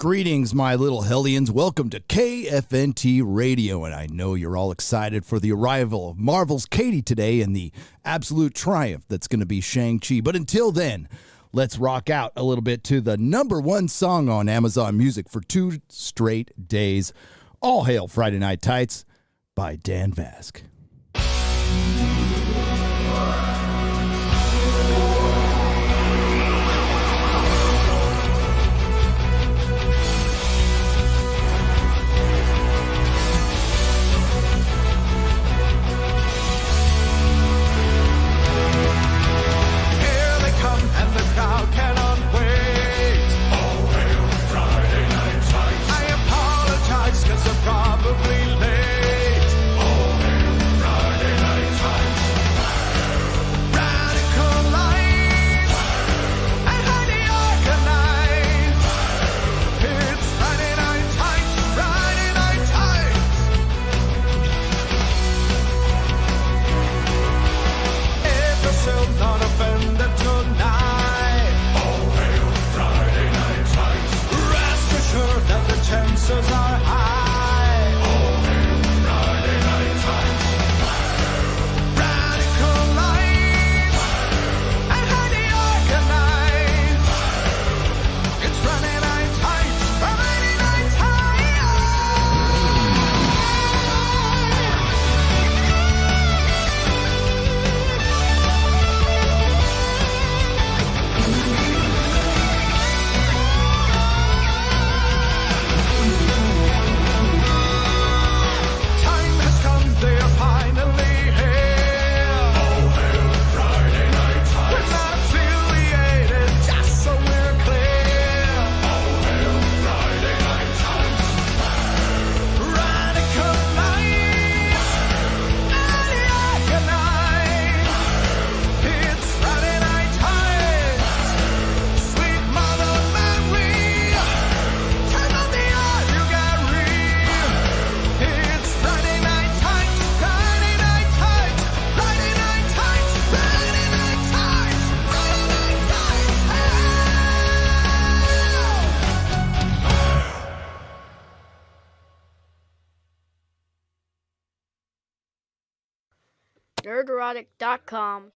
Greetings, my little hellions. Welcome to KFNT Radio, and I know you're all excited for the arrival of Marvel's Katie today and the absolute triumph that's going to be Shang-Chi. But until then, let's rock out a little bit to the #1 song on Amazon Music for 2 straight days. All Hail Friday Night Tights by Dan Vasc. Probably late. Oh, Friday night times. Radical lights and highly organized. It's Friday night times. Friday night times. If you're still not offended tonight. Oh, Friday night times. Rest assured that the chances are high. Nerderotic.com.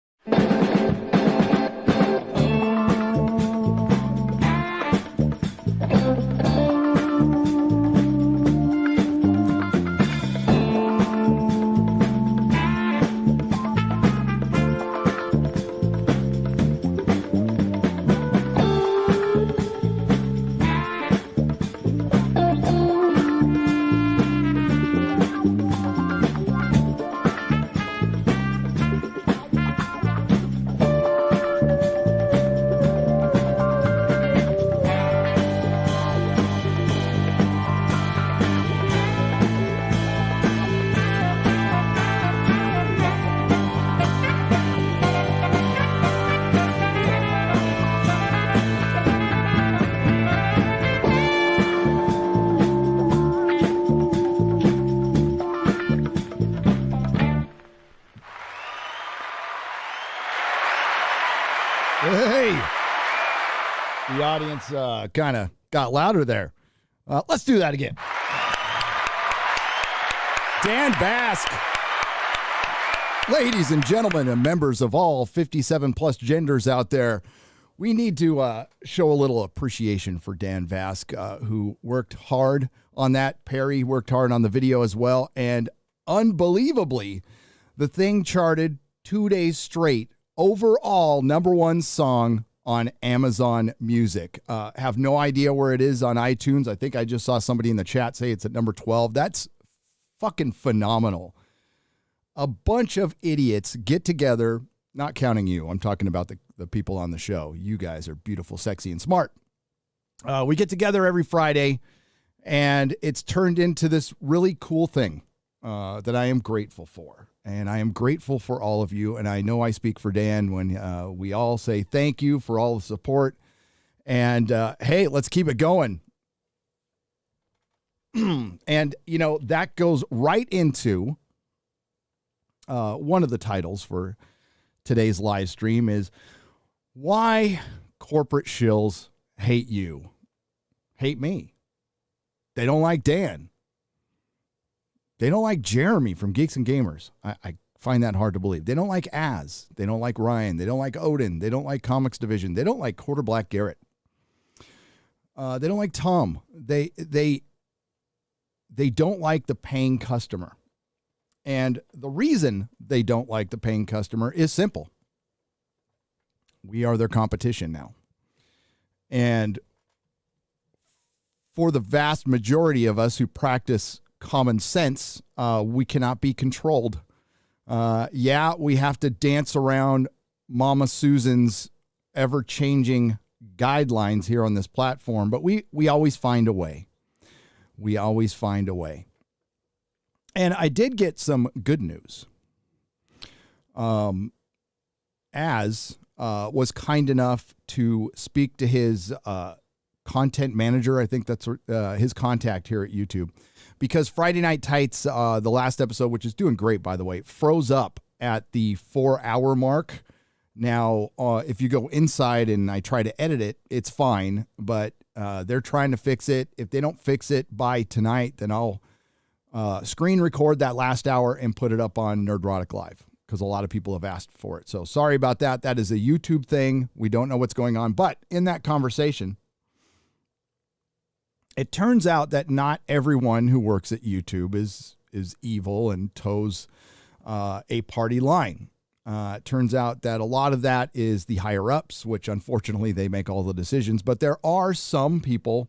The audience kind of got louder there. Let's do that again. Dan Vasc. Ladies and gentlemen and members of all 57-plus genders out there, we need to show a little appreciation for Dan Vasc, who worked hard on that. Perry worked hard on the video as well. And unbelievably, the thing charted 2 days straight. Overall, #1 song on Amazon Music. Have no idea where it is on iTunes. I think I just saw somebody in the chat say it's at number 12. That's fucking phenomenal. A bunch of idiots get together, not counting you. I'm talking about the people on the show. You guys are beautiful, sexy, and smart. We get together every Friday, and it's turned into this really cool thing that I am grateful for. And I am grateful for all of you. And I know I speak for Dan when we all say thank you for all the support. And hey, let's keep it going. And, you know, that goes right into one of the titles for today's live stream is Why Corporate Shills Hate You. Hate me. They don't like Dan. They don't like Jeremy from Geeks and Gamers. I find that hard to believe. They don't like Az. They don't like Ryan. They don't like Odin. They don't like Comics Division. They don't like Quarter Black Garrett. They don't like Tom. They don't like the paying customer. And the reason they don't like the paying customer is simple. We are their competition now. And for the vast majority of us who practice common sense, we cannot be controlled. Yeah, we have to dance around Mama Susan's ever-changing guidelines here on this platform, but we always find a way. We always find a way. And I did get some good news. Az was kind enough to speak to his content manager. I think that's his contact here at YouTube. Because Friday Night Tights, the last episode, which is doing great, by the way, froze up at the 4-hour mark. Now, if you go inside and I try to edit it, it's fine. But they're trying to fix it. If they don't fix it by tonight, then I'll screen record that last hour and put it up on Nerdrotic Live, because a lot of people have asked for it. So sorry about that. That is a YouTube thing. We don't know what's going on. But in that conversation, it turns out that not everyone who works at YouTube is evil and toes a party line. It turns out that a lot of that is the higher ups, which unfortunately they make all the decisions. But there are some people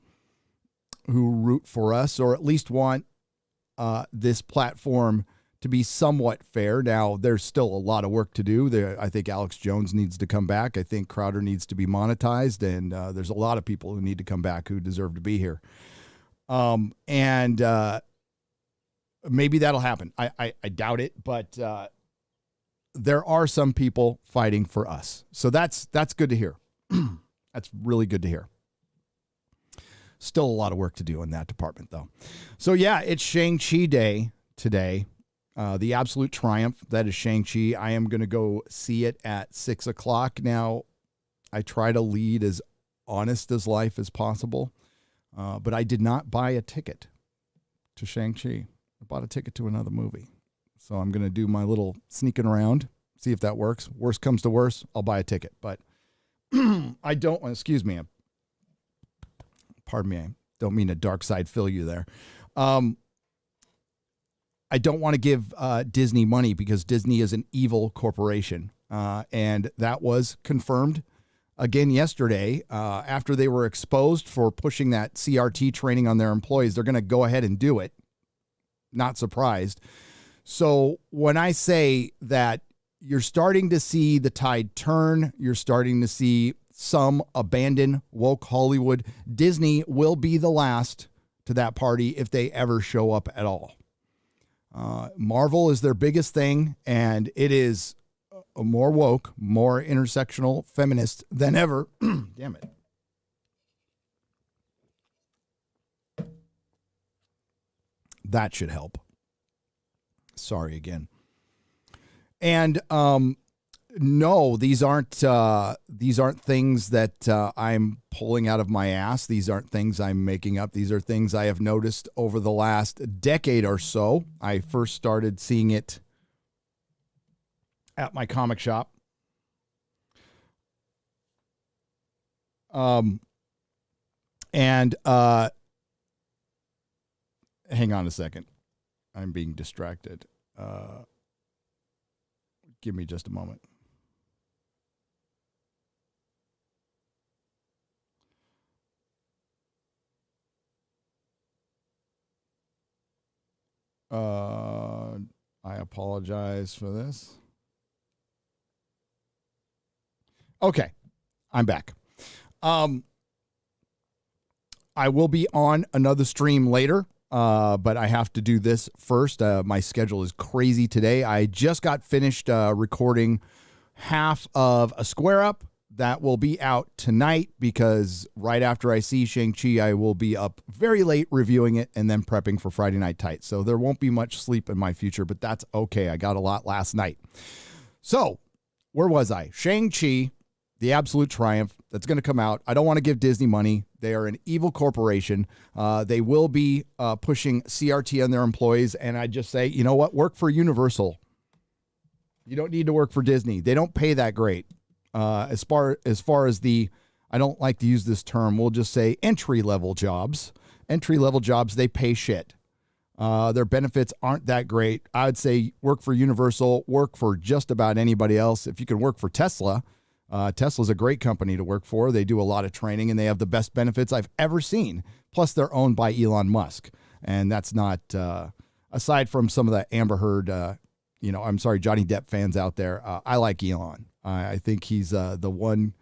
who root for us, or at least want this platform to be somewhat fair. Now, there's still a lot of work to do. I think Alex Jones needs to come back. I think Crowder needs to be monetized. And there's a lot of people who need to come back who deserve to be here. And maybe that'll happen. I doubt it, but there are some people fighting for us. So that's good to hear. That's really good to hear. Still a lot of work to do in that department, though. So, yeah, it's Shang-Chi Day today. The absolute triumph, that is Shang-Chi. I am going to go see it at 6 o'clock. Now, I try to lead as honest as life as possible, but I did not buy a ticket to Shang-Chi. I bought a ticket to another movie. So I'm going to do my little sneaking around, see if that works. Worst comes to worst, I'll buy a ticket. But I don't want, excuse me, pardon me, I don't mean to dark side fill you there. I don't want to give Disney money, because Disney is an evil corporation. And that was confirmed again yesterday. After they were exposed for pushing that CRT training on their employees, they're going to go ahead and do it. Not surprised. So when I say that you're starting to see the tide turn, you're starting to see some abandon woke Hollywood, Disney will be the last to that party if they ever show up at all. Marvel is their biggest thing, and it is more woke, more intersectional, feminist than ever. Damn it. That should help. Sorry again. And no, these aren't things that I'm pulling out of my ass. These aren't things I'm making up. These are things I have noticed over the last decade or so. I first started seeing it at my comic shop. Hang on a second. I'm being distracted. Give me just a moment. I apologize for this. Okay, I'm back. I will be on another stream later. But I have to do this first. My schedule is crazy today. I just got finished recording half of a Square Up. That will be out tonight, because right after I see Shang-Chi, I will be up very late reviewing it and then prepping for Friday Night Tights. So there won't be much sleep in my future, but that's okay. I got a lot last night. So where was I? Shang-Chi the absolute triumph that's going to come out. I don't want to give Disney money. They are an evil corporation. They will be pushing CRT on their employees. And I just say, you know what? Work for Universal. You don't need to work for Disney. They don't pay that great. As far as the, I don't like to use this term, we'll just say entry-level jobs. Entry-level jobs, they pay shit. Their benefits aren't that great. I would say work for Universal, work for just about anybody else. If you can work for Tesla, Tesla's a great company to work for. They do a lot of training, and they have the best benefits I've ever seen. Plus, they're owned by Elon Musk. And that's not, aside from some of the Amber Heard, I'm sorry, Johnny Depp fans out there, I like Elon. I think he's the one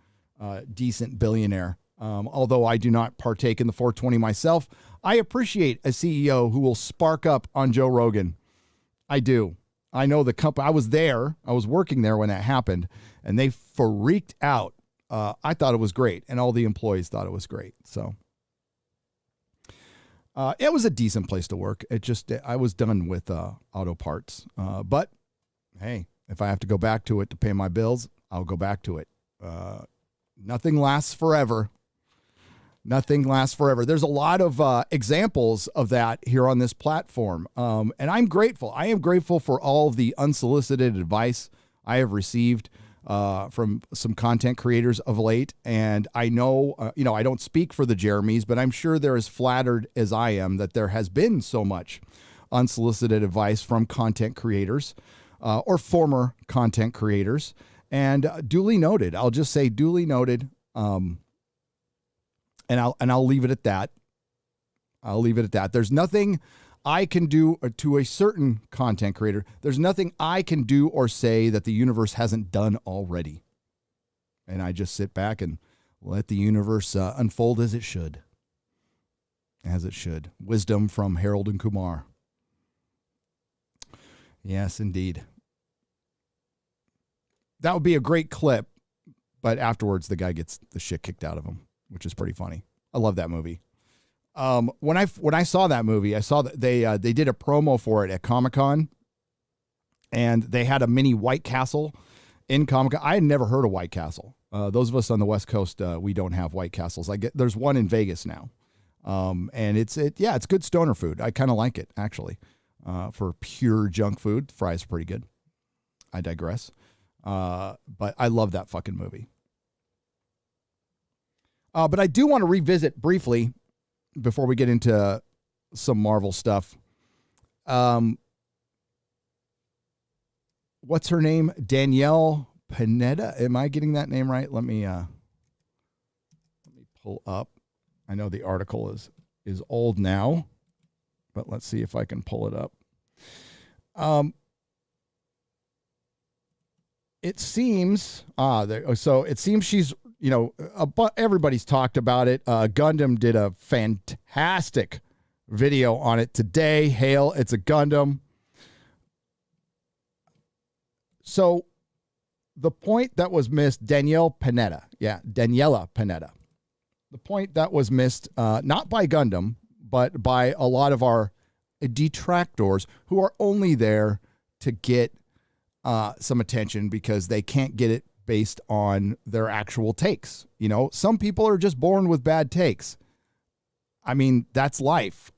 decent billionaire. Although I do not partake in the 420 myself, I appreciate a CEO who will spark up on Joe Rogan. I do. I know the company. I was there. I was working there when that happened, and they freaked out. I thought it was great, and all the employees thought it was great. So it was a decent place to work. I was done with auto parts. But hey, if I have to go back to it to pay my bills, I'll go back to it. Nothing lasts forever. Nothing lasts forever. There's a lot of examples of that here on this platform. And I'm grateful. I am grateful for all of the unsolicited advice I have received from some content creators of late. And I know, I don't speak for the Jeremys, but I'm sure they're as flattered as I am that there has been so much unsolicited advice from content creators or former content creators. And duly noted. I'll just say duly noted. And I'll leave it at that. I'll leave it at that. There's nothing I can do to a certain content creator. There's nothing I can do or say that the universe hasn't done already. And I just sit back and let the universe unfold as it should. As it should. Wisdom from Harold and Kumar. Yes, indeed. That would be a great clip, but afterwards the guy gets the shit kicked out of him, which is pretty funny. I love that movie. When I saw that movie, I saw that they did a promo for it at Comic-Con, and they had a mini White Castle in Comic-Con. I had never heard of White Castle. Those of us on the West Coast, we don't have White Castles. There's one in Vegas now, and it's good stoner food. I kind of like it actually. For pure junk food, fries pretty good. I digress. But I love that fucking movie. But I do want to revisit briefly before we get into some Marvel stuff. What's her name? Danielle Panetta. Am I getting that name right? Let me pull up. I know the article is old now, but let's see if I can pull it up. It seems it seems she's, everybody's talked about it. Gundam did a fantastic video on it today. Hail, it's a Gundam. So the point that was missed, Danielle Panetta. Yeah, Daniela Panetta. The point that was missed, not by Gundam, but by a lot of our detractors who are only there to get some attention because they can't get it based on their actual takes. Some people are just born with bad takes. I mean, that's life.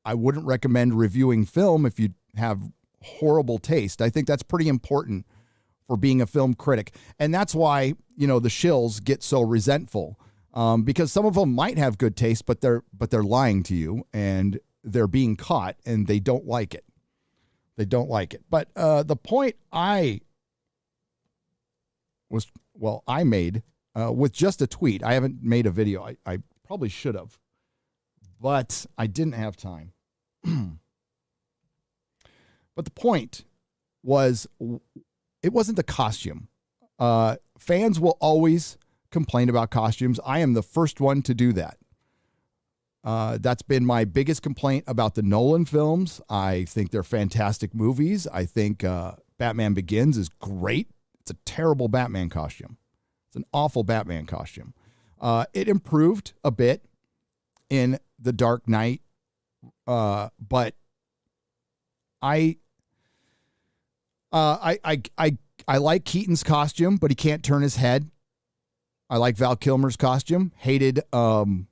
I wouldn't recommend reviewing film if you have horrible taste. I think that's pretty important for being a film critic. And that's why, the shills get so resentful, because some of them might have good taste, but they're lying to you and they're being caught and they don't like it. They don't like it. But the point I made with just a tweet. I haven't made a video. I probably should have, but I didn't have time. But the point was, it wasn't the costume. Fans will always complain about costumes. I am the first one to do that. That's been my biggest complaint about the Nolan films. I think they're fantastic movies. I think Batman Begins is great. It's a terrible Batman costume. It's an awful Batman costume. It improved a bit in The Dark Knight, but I like Keaton's costume, but he can't turn his head. I like Val Kilmer's costume. Hated, oh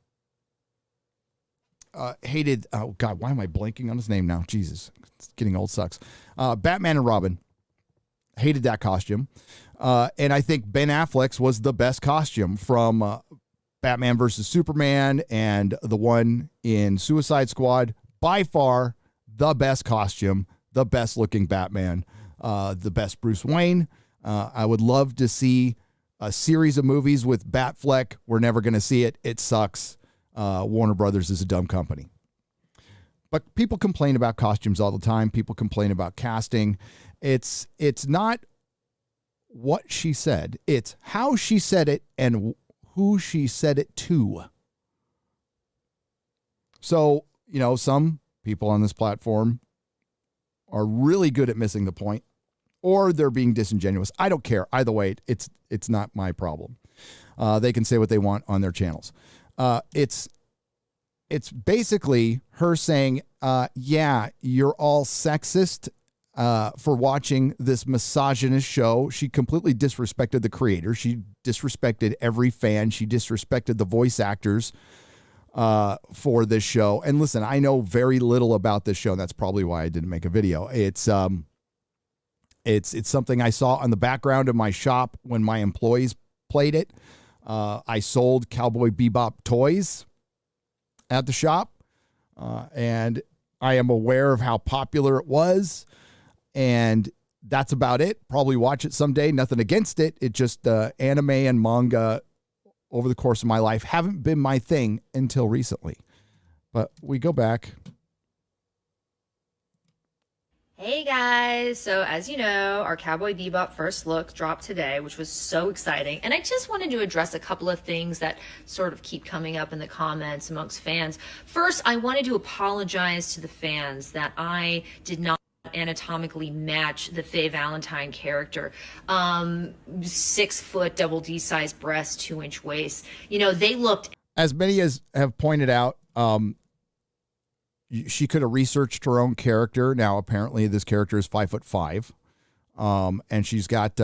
God, why am I blanking on his name now? Jesus, it's getting old sucks. Batman and Robin. Hated that costume. And I think Ben Affleck's was the best costume from Batman versus Superman and the one in Suicide Squad. By far, the best costume, the best looking Batman, the best Bruce Wayne. I would love to see a series of movies with Batfleck. We're never going to see it. It sucks. Warner Brothers is a dumb company. But people complain about costumes all the time. People complain about casting. It's not what she said. It's how she said it and who she said it to. So, you know, some people on this platform are really good at missing the point, or they're being disingenuous. I don't care. Either way, it's not my problem. They can say what they want on their channels. It's basically her saying, yeah, you're all sexist for watching this misogynist show. She completely disrespected the creator. She disrespected every fan. She disrespected the voice actors for this show. And listen, I know very little about this show, and that's probably why I didn't make a video. It's something I saw on the background of my shop when my employees played it. I sold Cowboy Bebop toys at the shop, and I am aware of how popular it was, and that's about it. Probably watch it someday. Nothing against it. It just anime and manga over the course of my life haven't been my thing until recently. But we go back. Hey guys, so as you know, our Cowboy Bebop first look dropped today, which was so exciting. And I just wanted to address a couple of things that sort of keep coming up in the comments amongst fans. First, I wanted to apologize to the fans that I did not anatomically match the Faye Valentine character. 6 foot, double D size breast, 2-inch waist. You know, they looked... As many as have pointed out, she could have researched her own character. Now, apparently, this character is 5'5", and she's got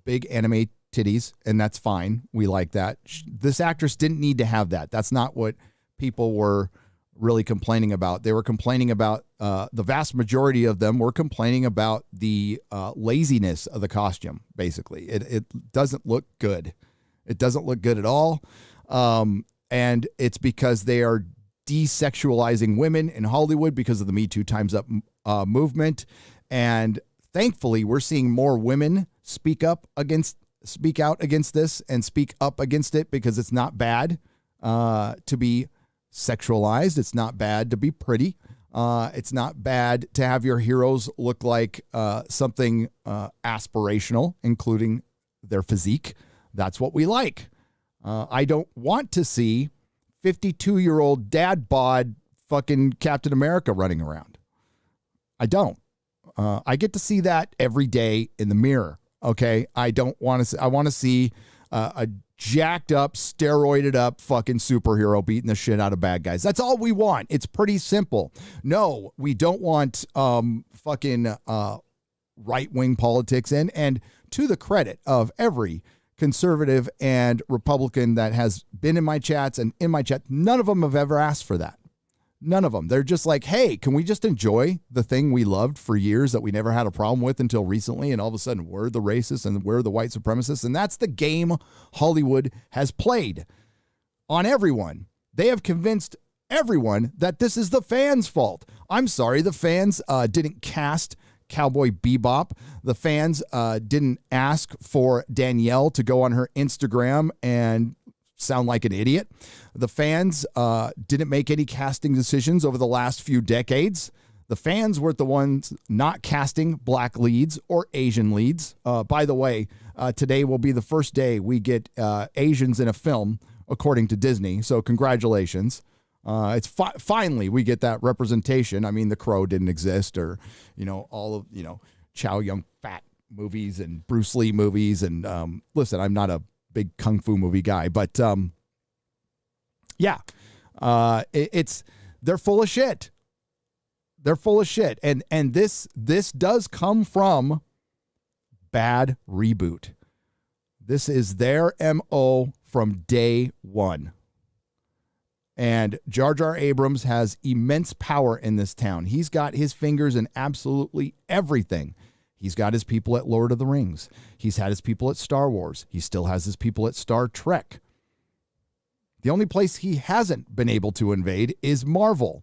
big anime titties, and that's fine. We like that. This actress didn't need to have that. That's not what people were really complaining about. They were complaining about, the vast majority of them were complaining about the laziness of the costume, basically. It doesn't look good. It doesn't look good at all. And it's because they are desexualizing women in Hollywood because of the Me Too Time's Up movement. And thankfully, we're seeing more women speak out against this and speak up against it, because it's not bad to be sexualized. It's not bad to be pretty. It's not bad to have your heroes look like something aspirational, including their physique. That's what we like. I don't want to see 52-year-old dad bod fucking Captain America running around. I don't. I get to see that every day in the mirror. Okay. I don't want to see, I want to see a jacked up, steroided up fucking superhero beating the shit out of bad guys. That's all we want. It's pretty simple. No, we don't want fucking right-wing politics in. And to the credit of every conservative and Republican that has been in my chats and in my chat, none of them have ever asked for that. None of them. They're just like, hey, can we just enjoy the thing we loved for years that we never had a problem with until recently? And all of a sudden we're the racists and we're the white supremacists. And that's the game Hollywood has played on everyone. They have convinced everyone that this is the fans' fault. I'm sorry, the fans didn't cast Cowboy Bebop. The fans didn't ask for Danielle to go on her Instagram and sound like an idiot. The fans didn't make any casting decisions over the last few decades. The fans were the ones not casting black leads or Asian leads. By the way, today will be the first day we get Asians in a film, according to Disney. So congratulations. It's finally we get that representation. I mean, The Crow didn't exist, or, you know, all of, you know, Chow Yun-Fat movies and Bruce Lee movies. And listen, I'm not a big kung fu movie guy, but yeah, they're full of shit. They're full of shit. And this does come from bad reboot. This is their MO from day one. And Jar Jar Abrams has immense power in this town. He's got his fingers in absolutely everything. He's got his people at Lord of the Rings. He's had his people at Star Wars. He still has his people at Star Trek. The only place he hasn't been able to invade is Marvel.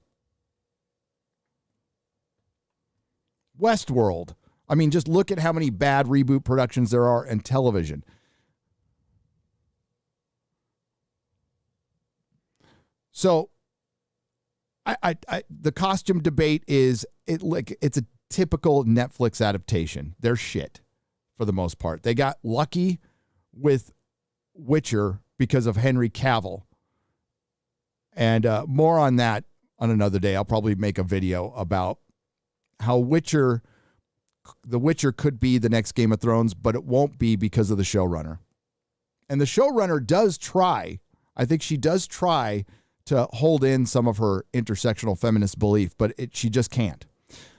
Westworld. I mean, just look at how many bad reboot productions there are in television. So, the costume debate is it's a typical Netflix adaptation. They're shit for the most part. They got lucky with Witcher because of Henry Cavill, and more on that on another day. I'll probably make a video about how The Witcher could be the next Game of Thrones, but it won't be because of the showrunner. And the showrunner does try. I think she does try to hold in some of her intersectional feminist belief, but she just can't.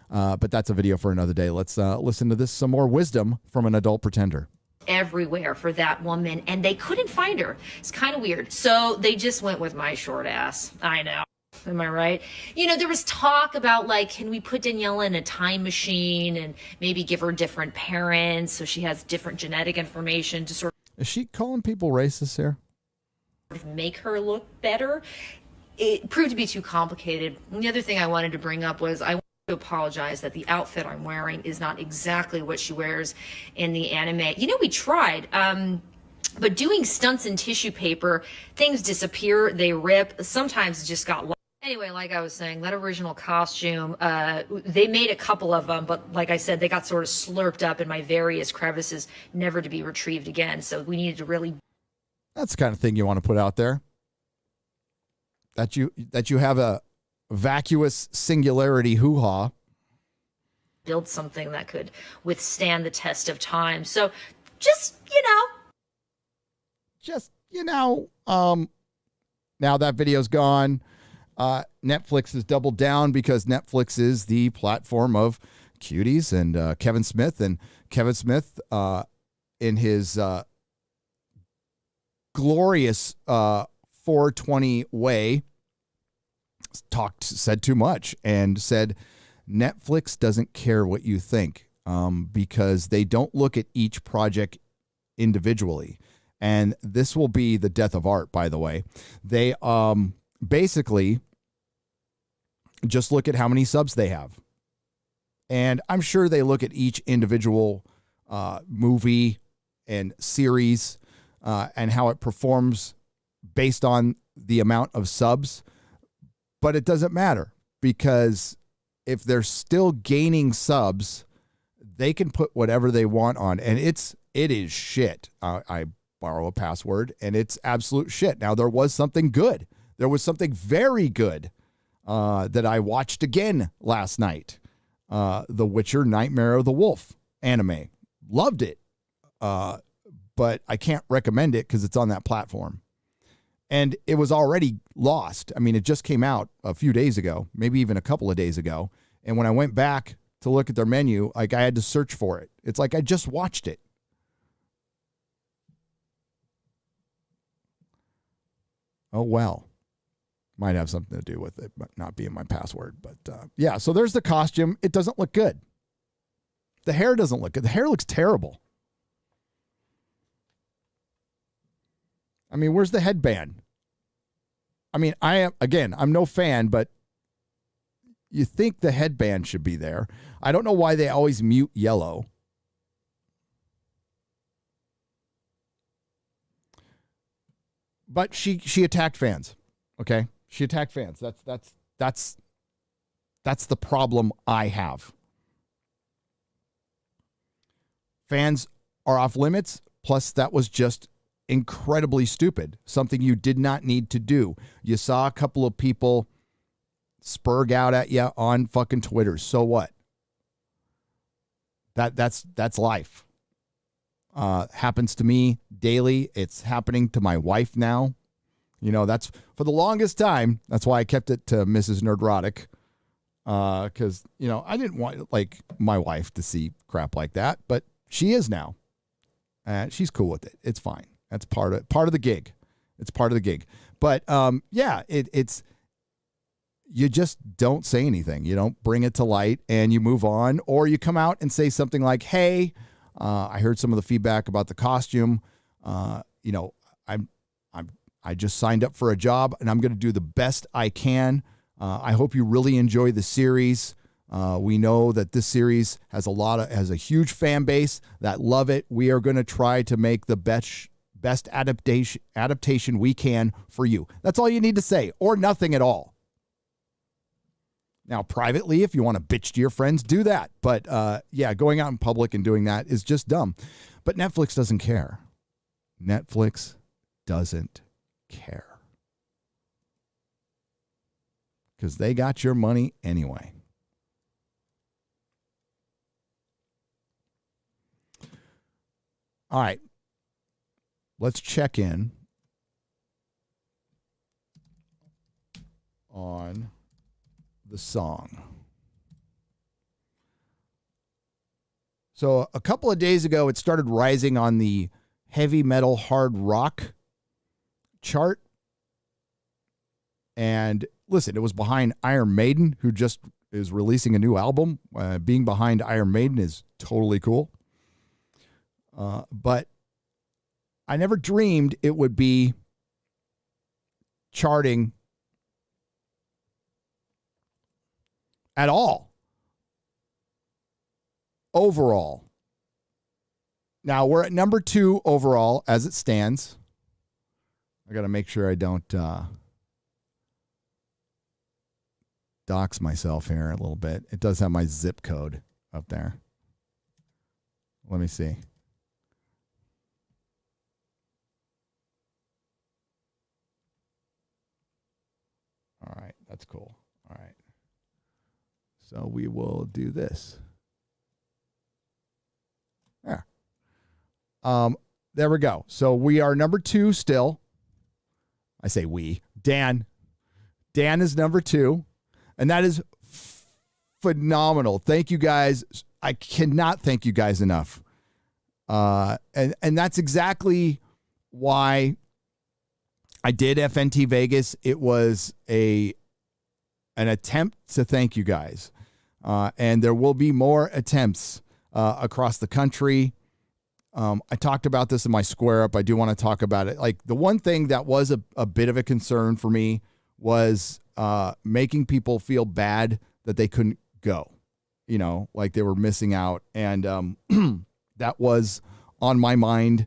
But that's a video for another day. Let's listen to this, some more wisdom from an adult pretender. Everywhere for that woman, and they couldn't find her. It's kind of weird. So they just went with my short ass. I know. Am I right? You know, there was talk about, like, can we put Danielle in a time machine and maybe give her different parents so she has different genetic information to sort Is she calling people racist here? of make her look better? It proved to be too complicated. And the other thing I wanted to bring up was I want to apologize that the outfit I'm wearing is not exactly what she wears in the anime. You know, we tried, but doing stunts in tissue paper, things disappear, they rip. Sometimes it just got lost. Anyway, like I was saying, that original costume, they made a couple of them, but like I said, they got sort of slurped up in my various crevices, never to be retrieved again. So we needed to really... That's the kind of thing you want to put out there. That you have a vacuous singularity hoo-ha. Build something that could withstand the test of time. So just, now that video's gone. Netflix has doubled down because Netflix is the platform of cuties and Kevin Smith. And Kevin Smith, in his glorious 420 way, said too much and said Netflix doesn't care what you think because they don't look at each project individually. And this will be the death of art, by the way. They basically just look at how many subs they have. And I'm sure they look at each individual movie and series and how it performs based on the amount of subs. But it doesn't matter because if they're still gaining subs, they can put whatever they want on. And it is shit. I borrow a password and it's absolute shit. Now, there was something good. There was something very good that I watched again last night. The Witcher Nightmare of the Wolf anime. Loved it. But I can't recommend it because it's on that platform. And it was already lost. I mean, it just came out a few days ago, maybe even a couple of days ago. And when I went back to look at their menu, like I had to search for it. It's like I just watched it. Oh, well. Might have something to do with it, but not being my password. But yeah, so there's the costume. It doesn't look good. The hair doesn't look good. The hair looks terrible. I mean, where's the headband? I mean, I'm no fan, but you think the headband should be there. I don't know why they always mute yellow. But she attacked fans. Okay? She attacked fans. That's the problem I have. Fans are off limits. Plus, that was just incredibly stupid. Something you did not need to do. You saw a couple of people spurg out at you on fucking Twitter. So what? That's life. Happens to me daily. It's happening to my wife now. You know, that's for the longest time. That's why I kept it to Mrs. Nerdrotic. Because, I didn't want like my wife to see crap like that, but she is now. She's cool with it. It's fine. That's part of the gig. It's part of the gig. But yeah, it's you just don't say anything. You don't bring it to light, and you move on, or you come out and say something like, "Hey, I heard some of the feedback about the costume. You know, I just signed up for a job, and I'm going to do the best I can. I hope you really enjoy the series. We know that this series has a huge fan base that love it. We are going to try to make the best adaptation we can for you." That's all you need to say, or nothing at all. Now, privately, if you want to bitch to your friends, do that. But yeah, going out in public and doing that is just dumb. But Netflix doesn't care. Netflix doesn't care. Because they got your money anyway. All right. Let's check in on the song. So a couple of days ago, it started rising on the heavy metal hard rock chart. And listen, it was behind Iron Maiden, who just is releasing a new album. Being behind Iron Maiden is totally cool. But I never dreamed it would be charting at all. Overall. Now we're at number 2 overall as it stands. I got to make sure I don't dox myself here a little bit. It does have my zip code up there. Let me see. All right, that's cool. All right. So we will do this. There. There we go. So we are number 2 still. I say we. Dan is number 2. And that is phenomenal. Thank you guys. I cannot thank you guys enough. And that's exactly why I did FNT Vegas. It was an attempt to thank you guys. And there will be more attempts across the country. I talked about this in my square up. I do want to talk about it. Like, the one thing that was a bit of a concern for me was making people feel bad that they couldn't go, you know, like they were missing out. And that was on my mind.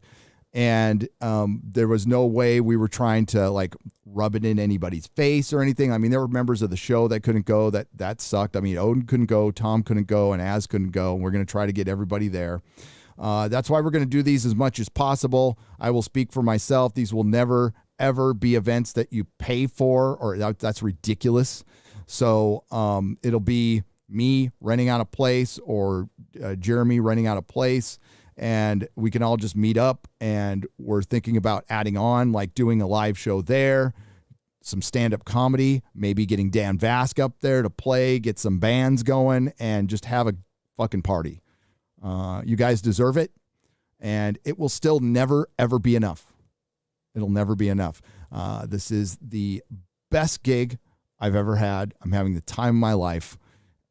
And there was no way we were trying to like rub it in anybody's face or anything. I mean, there were members of the show that couldn't go. That sucked. I mean, Odin couldn't go, Tom couldn't go, and Az couldn't go. And we're going to try to get everybody there. That's why we're going to do these as much as possible. I will speak for myself. These will never, ever be events that you pay for, or that's ridiculous. So it'll be me renting out a place, or Jeremy renting out a place, and we can all just meet up. And we're thinking about adding on, like doing a live show there, some stand-up comedy, maybe getting Dan Vask up there to play, get some bands going, and just have a fucking party. You guys deserve it, and it will still never, ever be enough. It'll never be enough. This is the best gig I've ever had. I'm having the time of my life,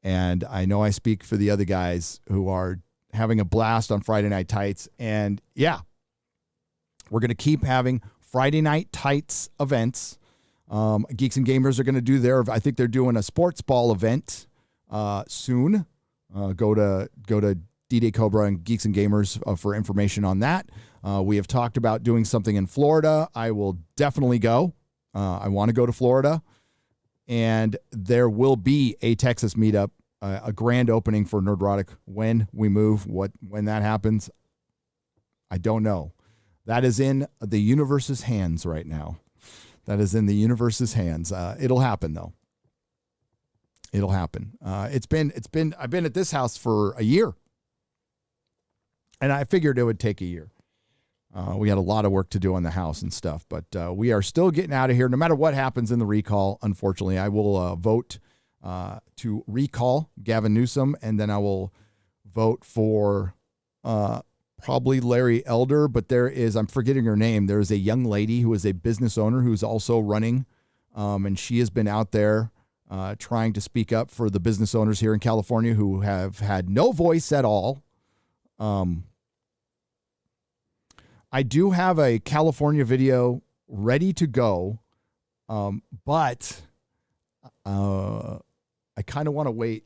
and I know I speak for the other guys who are having a blast on Friday Night Tights. And yeah, we're going to keep having Friday Night Tights events. Geeks and Gamers are going to do I think they're doing a sports ball event soon. Go to D-Day Cobra and Geeks and Gamers for information on that. We have talked about doing something in Florida. I will definitely go. I want to go to Florida. And there will be a Texas meetup, a grand opening for Nerdrotic when we move. When that happens, I don't know. That is in the universe's hands right now. That is in the universe's hands. It'll happen, though. It'll happen. I've been at this house for a year. And I figured it would take a year. We had a lot of work to do on the house and stuff, but we are still getting out of here. No matter what happens in the recall, unfortunately, I will vote to recall Gavin Newsom, and then I will vote for probably Larry Elder, but I'm forgetting her name. There is a young lady who is a business owner who's also running, and she has been out there trying to speak up for the business owners here in California who have had no voice at all. I do have a California video ready to go, but I kind of want to wait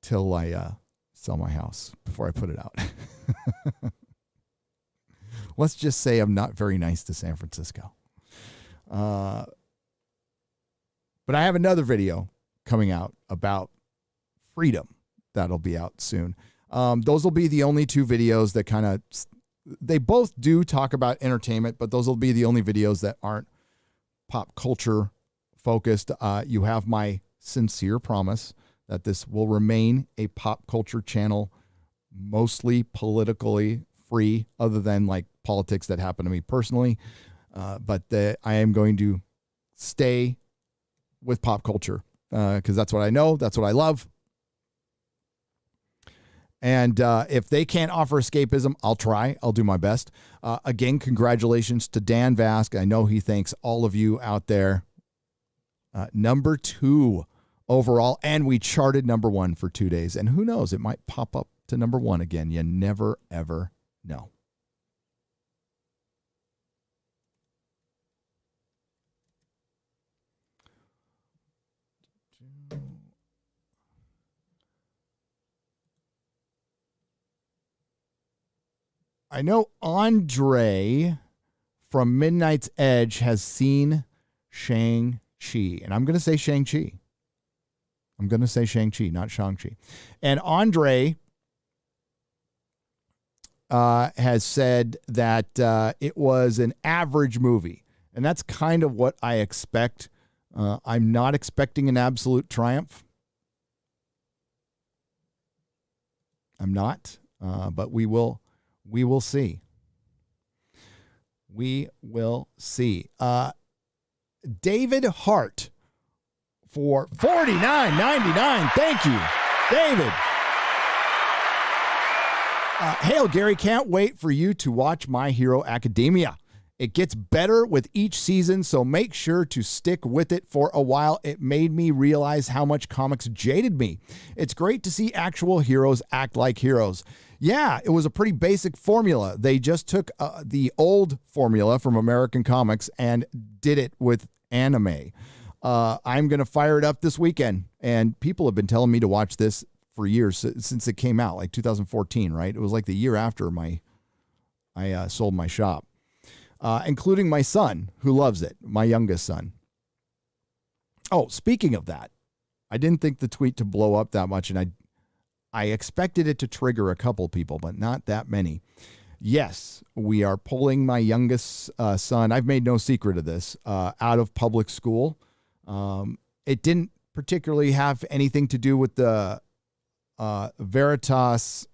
till I sell my house before I put it out. Let's just say I'm not very nice to San Francisco. But I have another video coming out about freedom that'll be out soon. Those will be the only two videos that kind of, they both do talk about entertainment, but those will be the only videos that aren't pop culture focused. You have my sincere promise that this will remain a pop culture channel, mostly politically free, other than like politics that happen to me personally. But I am going to stay with pop culture because that's what I know. That's what I love. And if they can't offer escapism, I'll try. I'll do my best. Again, congratulations to Dan Vask. I know he thanks all of you out there. Number 2 overall, and we charted number 1 for 2 days. And who knows, it might pop up to number 1 again. You never, ever know. I know Andre from Midnight's Edge has seen Shang-Chi, and I'm going to say Shang-Chi. I'm going to say Shang-Chi, not Shang-Chi. And Andre has said that it was an average movie, and that's kind of what I expect. I'm not expecting an absolute triumph. I'm not, but we will see. We will see. David Hart for $49.99. Thank you, David. Hail, Gary. Can't wait for you to watch My Hero Academia. It gets better with each season, so make sure to stick with it for a while. It made me realize how much comics jaded me. It's great to see actual heroes act like heroes. Yeah, it was a pretty basic formula. They just took the old formula from American comics and did it with anime. I'm going to fire it up this weekend, and people have been telling me to watch this for years since it came out, like 2014, right? It was like the year after I sold my shop, including my son, who loves it, my youngest son. Oh, speaking of that, I didn't think the tweet to blow up that much, and I expected it to trigger a couple people, but not that many. Yes, we are pulling my youngest son, I've made no secret of this, out of public school. It didn't particularly have anything to do with the Veritas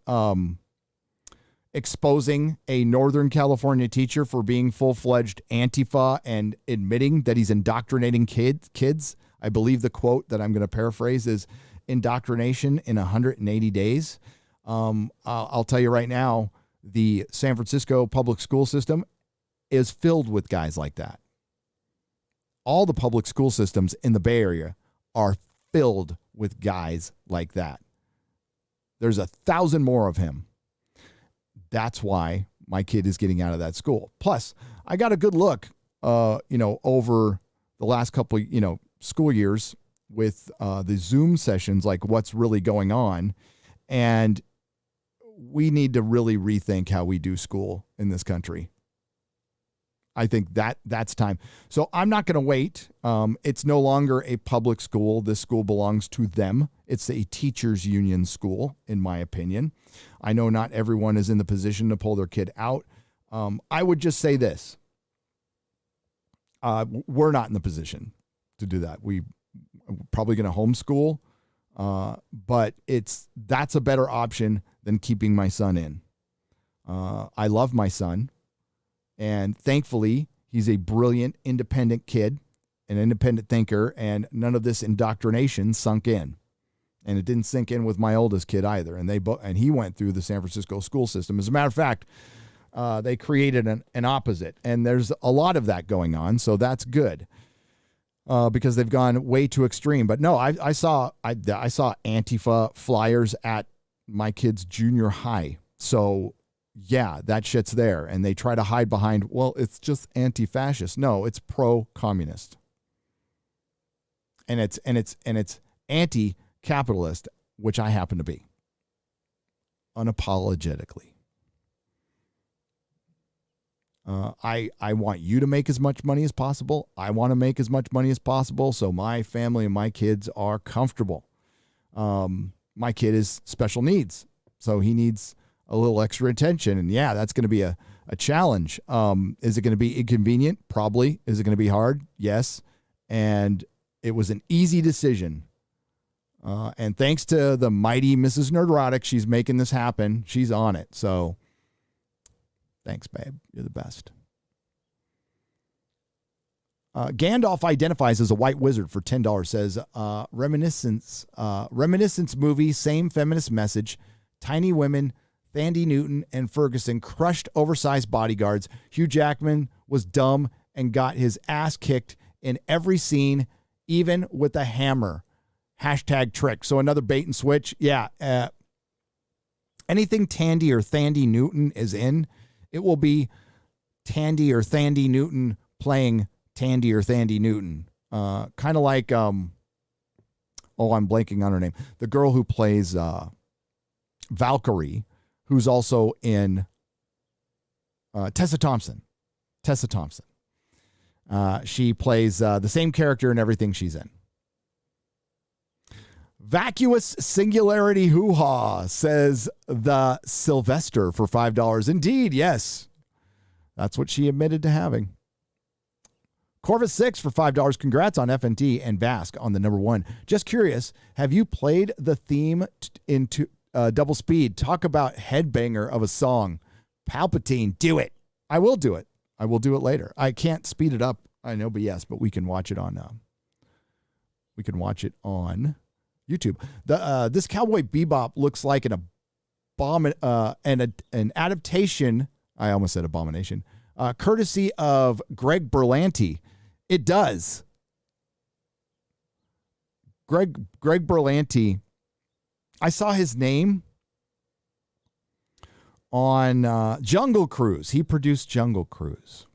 exposing a Northern California teacher for being full-fledged Antifa and admitting that he's indoctrinating kids. I believe the quote that I'm going to paraphrase is indoctrination in 180 days. I'll tell you right now, the San Francisco public school system is filled with guys like that. All the public school systems in the Bay Area are filled with guys like that. There's 1,000 more of him. That's why my kid is getting out of that school. Plus, I got a good look, over the last couple, school years with the Zoom sessions, like what's really going on. And we need to really rethink how we do school in this country. I think that's time. So I'm not going to wait. It's no longer a public school. This school belongs to them. It's a teachers union school, in my opinion. I know not everyone is in the position to pull their kid out. I would just say this. We're not in the position to do that. We're probably going to homeschool, but that's a better option than keeping my son in. I love my son. And thankfully, he's a brilliant, independent kid, an independent thinker, and none of this indoctrination sunk in. And it didn't sink in with my oldest kid either. And he went through the San Francisco school system. As a matter of fact, They created an opposite, and there's a lot of that going on, so that's good because they've gone way too extreme. But no, I saw Antifa flyers at my kid's junior high, so yeah, that shit's there, and they try to hide behind, well, it's just anti-fascist. No, it's pro-communist, and it's anti-capitalist, which I happen to be, unapologetically. I want you to make as much money as possible. I want to make as much money as possible so my family and my kids are comfortable. My kid is special needs, so he needs a little extra attention. And yeah, that's going to be a challenge. Is it going to be inconvenient? Probably. Is it going to be hard? Yes. And it was an easy decision. And thanks to the mighty Mrs. Nerdrotic, she's making this happen. She's on it. So thanks, babe. You're the best. Gandalf identifies as a white wizard for $10. Says, Reminiscence movie, same feminist message. Tiny women, Thandie Newton and Ferguson crushed oversized bodyguards. Hugh Jackman was dumb and got his ass kicked in every scene, even with a hammer. #trick. So another bait and switch. Yeah. Anything Tandy or Thandie Newton is in, it will be Tandy or Thandie Newton playing Tandy or Thandie Newton. Kind of like, I'm blanking on her name. The girl who plays Valkyrie, who's also in Tessa Thompson. She plays the same character in everything she's in. Vacuous singularity hoo-ha, says the Sylvester for $5. Indeed, yes. That's what she admitted to having. Corvus 6 for $5. Congrats on FNT and Vask on the number 1. Just curious, have you played the theme into double speed? Talk about headbanger of a song. Palpatine, do it. I will do it. I will do it later. I can't speed it up. I know, but yes, but we can watch it on. We can watch it on YouTube. This Cowboy Bebop looks like an adaptation. I almost said abomination. Courtesy of Greg Berlanti. It does. Greg Berlanti. I saw his name on Jungle Cruise. He produced Jungle Cruise.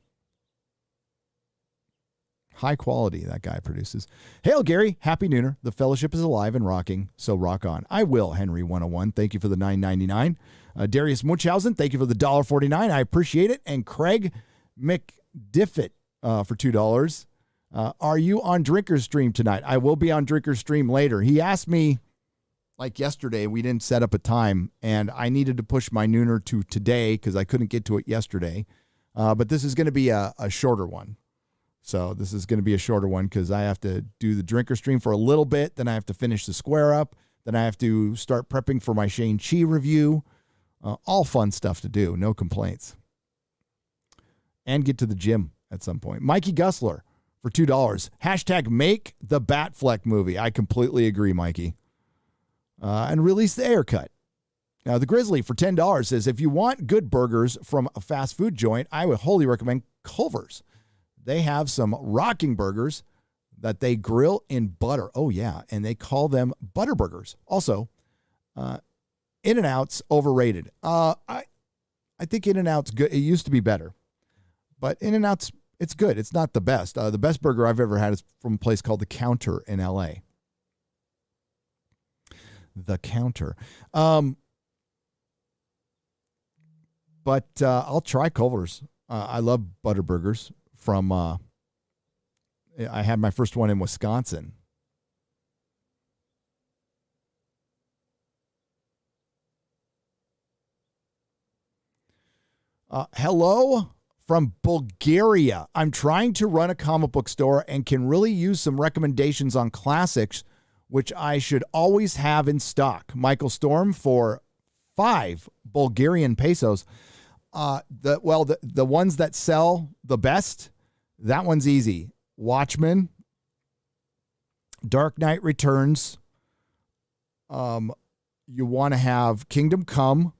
High quality that guy produces. Hail, Gary. Happy Nooner. The fellowship is alive and rocking, so rock on. I will, Henry101. Thank you for the $9.99. Darius Munchausen, thank you for the $1.49. I appreciate it. And Craig McDiffit for $2. Are you on Drinker's Stream tonight? I will be on Drinker's Stream later. He asked me, like yesterday, we didn't set up a time, and I needed to push my nooner to today because I couldn't get to it yesterday. But this is going to be a shorter one. So this is going to be a shorter one because I have to do the Drinker Stream for a little bit. Then I have to finish the Square Up. Then I have to start prepping for my Shang-Chi review. All fun stuff to do. No complaints. And get to the gym at some point. Mikey Gussler for $2. Make the Batfleck movie. I completely agree, Mikey. And release the air cut. Now, the Grizzly for $10 says, if you want good burgers from a fast food joint, I would wholly recommend Culver's. They have some rocking burgers that they grill in butter. Oh, yeah. And they call them butter burgers. Also, In-N-Out's overrated. I think In-N-Out's good. It used to be better. But In-N-Out's, it's good. It's not the best. The best burger I've ever had is from a place called The Counter in L.A. The Counter. But I'll try Culver's. I love butter burgers. I had my first one in Wisconsin. Hello from Bulgaria. I'm trying to run a comic book store and can really use some recommendations on classics, which I should always have in stock. Michael Storm for 5 Bulgarian pesos. The ones that sell the best, that one's easy. Watchmen, Dark Knight Returns. You want to have Kingdom Come.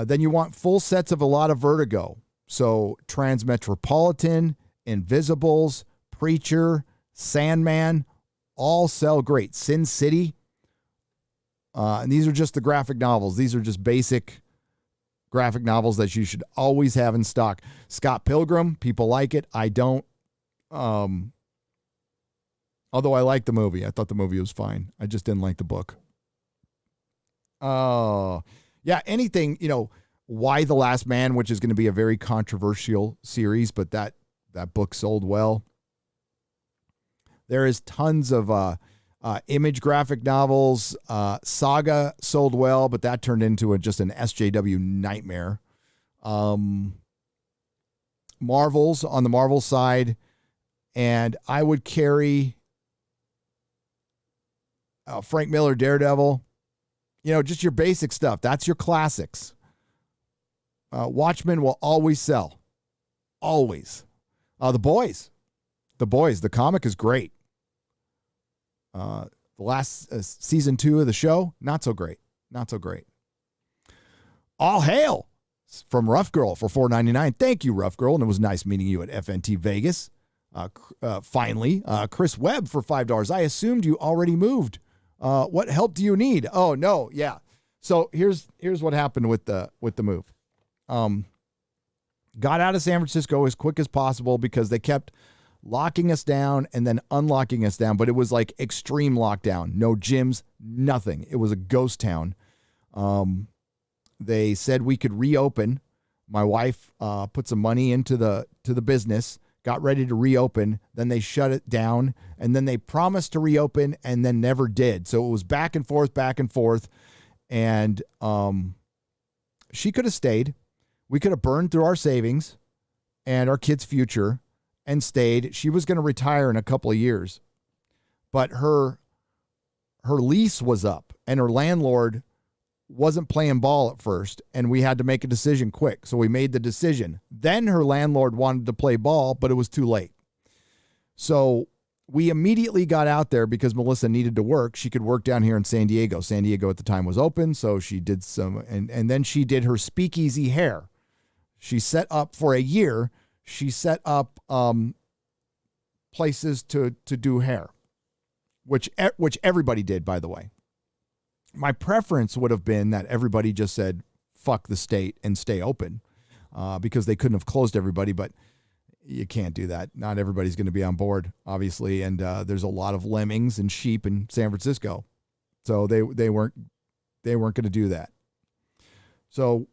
Then you want full sets of a lot of Vertigo. So Transmetropolitan, Invisibles, Preacher, Sandman, all sell great. Sin City. And these are just the graphic novels. These are just basic graphic novels that you should always have in stock. Scott Pilgrim, people like it. I don't. Although I like the movie. I thought the movie was fine. I just didn't like the book. Yeah, anything, Why the Last Man, which is going to be a very controversial series, but that book sold well. There is tons of Image graphic novels. Saga sold well, but that turned into just an SJW nightmare. Marvels on the Marvel side, and I would carry Frank Miller Daredevil. Just your basic stuff. That's your classics. Watchmen will always sell. Always. The Boys. The comic is great. The last season 2 of the show, not so great. Not so great. All Hail from Rough Girl for $4.99. Thank you, Rough Girl. And it was nice meeting you at FNT Vegas. Finally, Chris Webb for $5. I assumed you already moved. What help do you need? Oh, no. Yeah. So here's what happened with the move. Got out of San Francisco as quick as possible because they kept locking us down and then unlocking us down, but it was like extreme lockdown. No gyms, nothing. It was a ghost town. They said we could reopen. My wife put some money into the business, got ready to reopen. Then they shut it down, and then they promised to reopen and then never did. So it was back and forth. And she could have stayed. We could have burned through our savings and our kids' future and stayed. She was going to retire in a couple of years, but her lease was up and her landlord wasn't playing ball at first, and we had to make a decision quick. So we made the decision. Then her landlord wanted to play ball, but it was too late. So we immediately got out there because Melissa needed to work. She could work down here in San Diego. San Diego at the time was open, so she did some, and then she did her speakeasy hair. She set up for a year. She set up places to do hair, which everybody did, by the way. My preference would have been that everybody just said, fuck the state and stay open because they couldn't have closed everybody, but you can't do that. Not everybody's going to be on board, obviously, and there's a lot of lemmings and sheep in San Francisco, so they weren't going to do that. So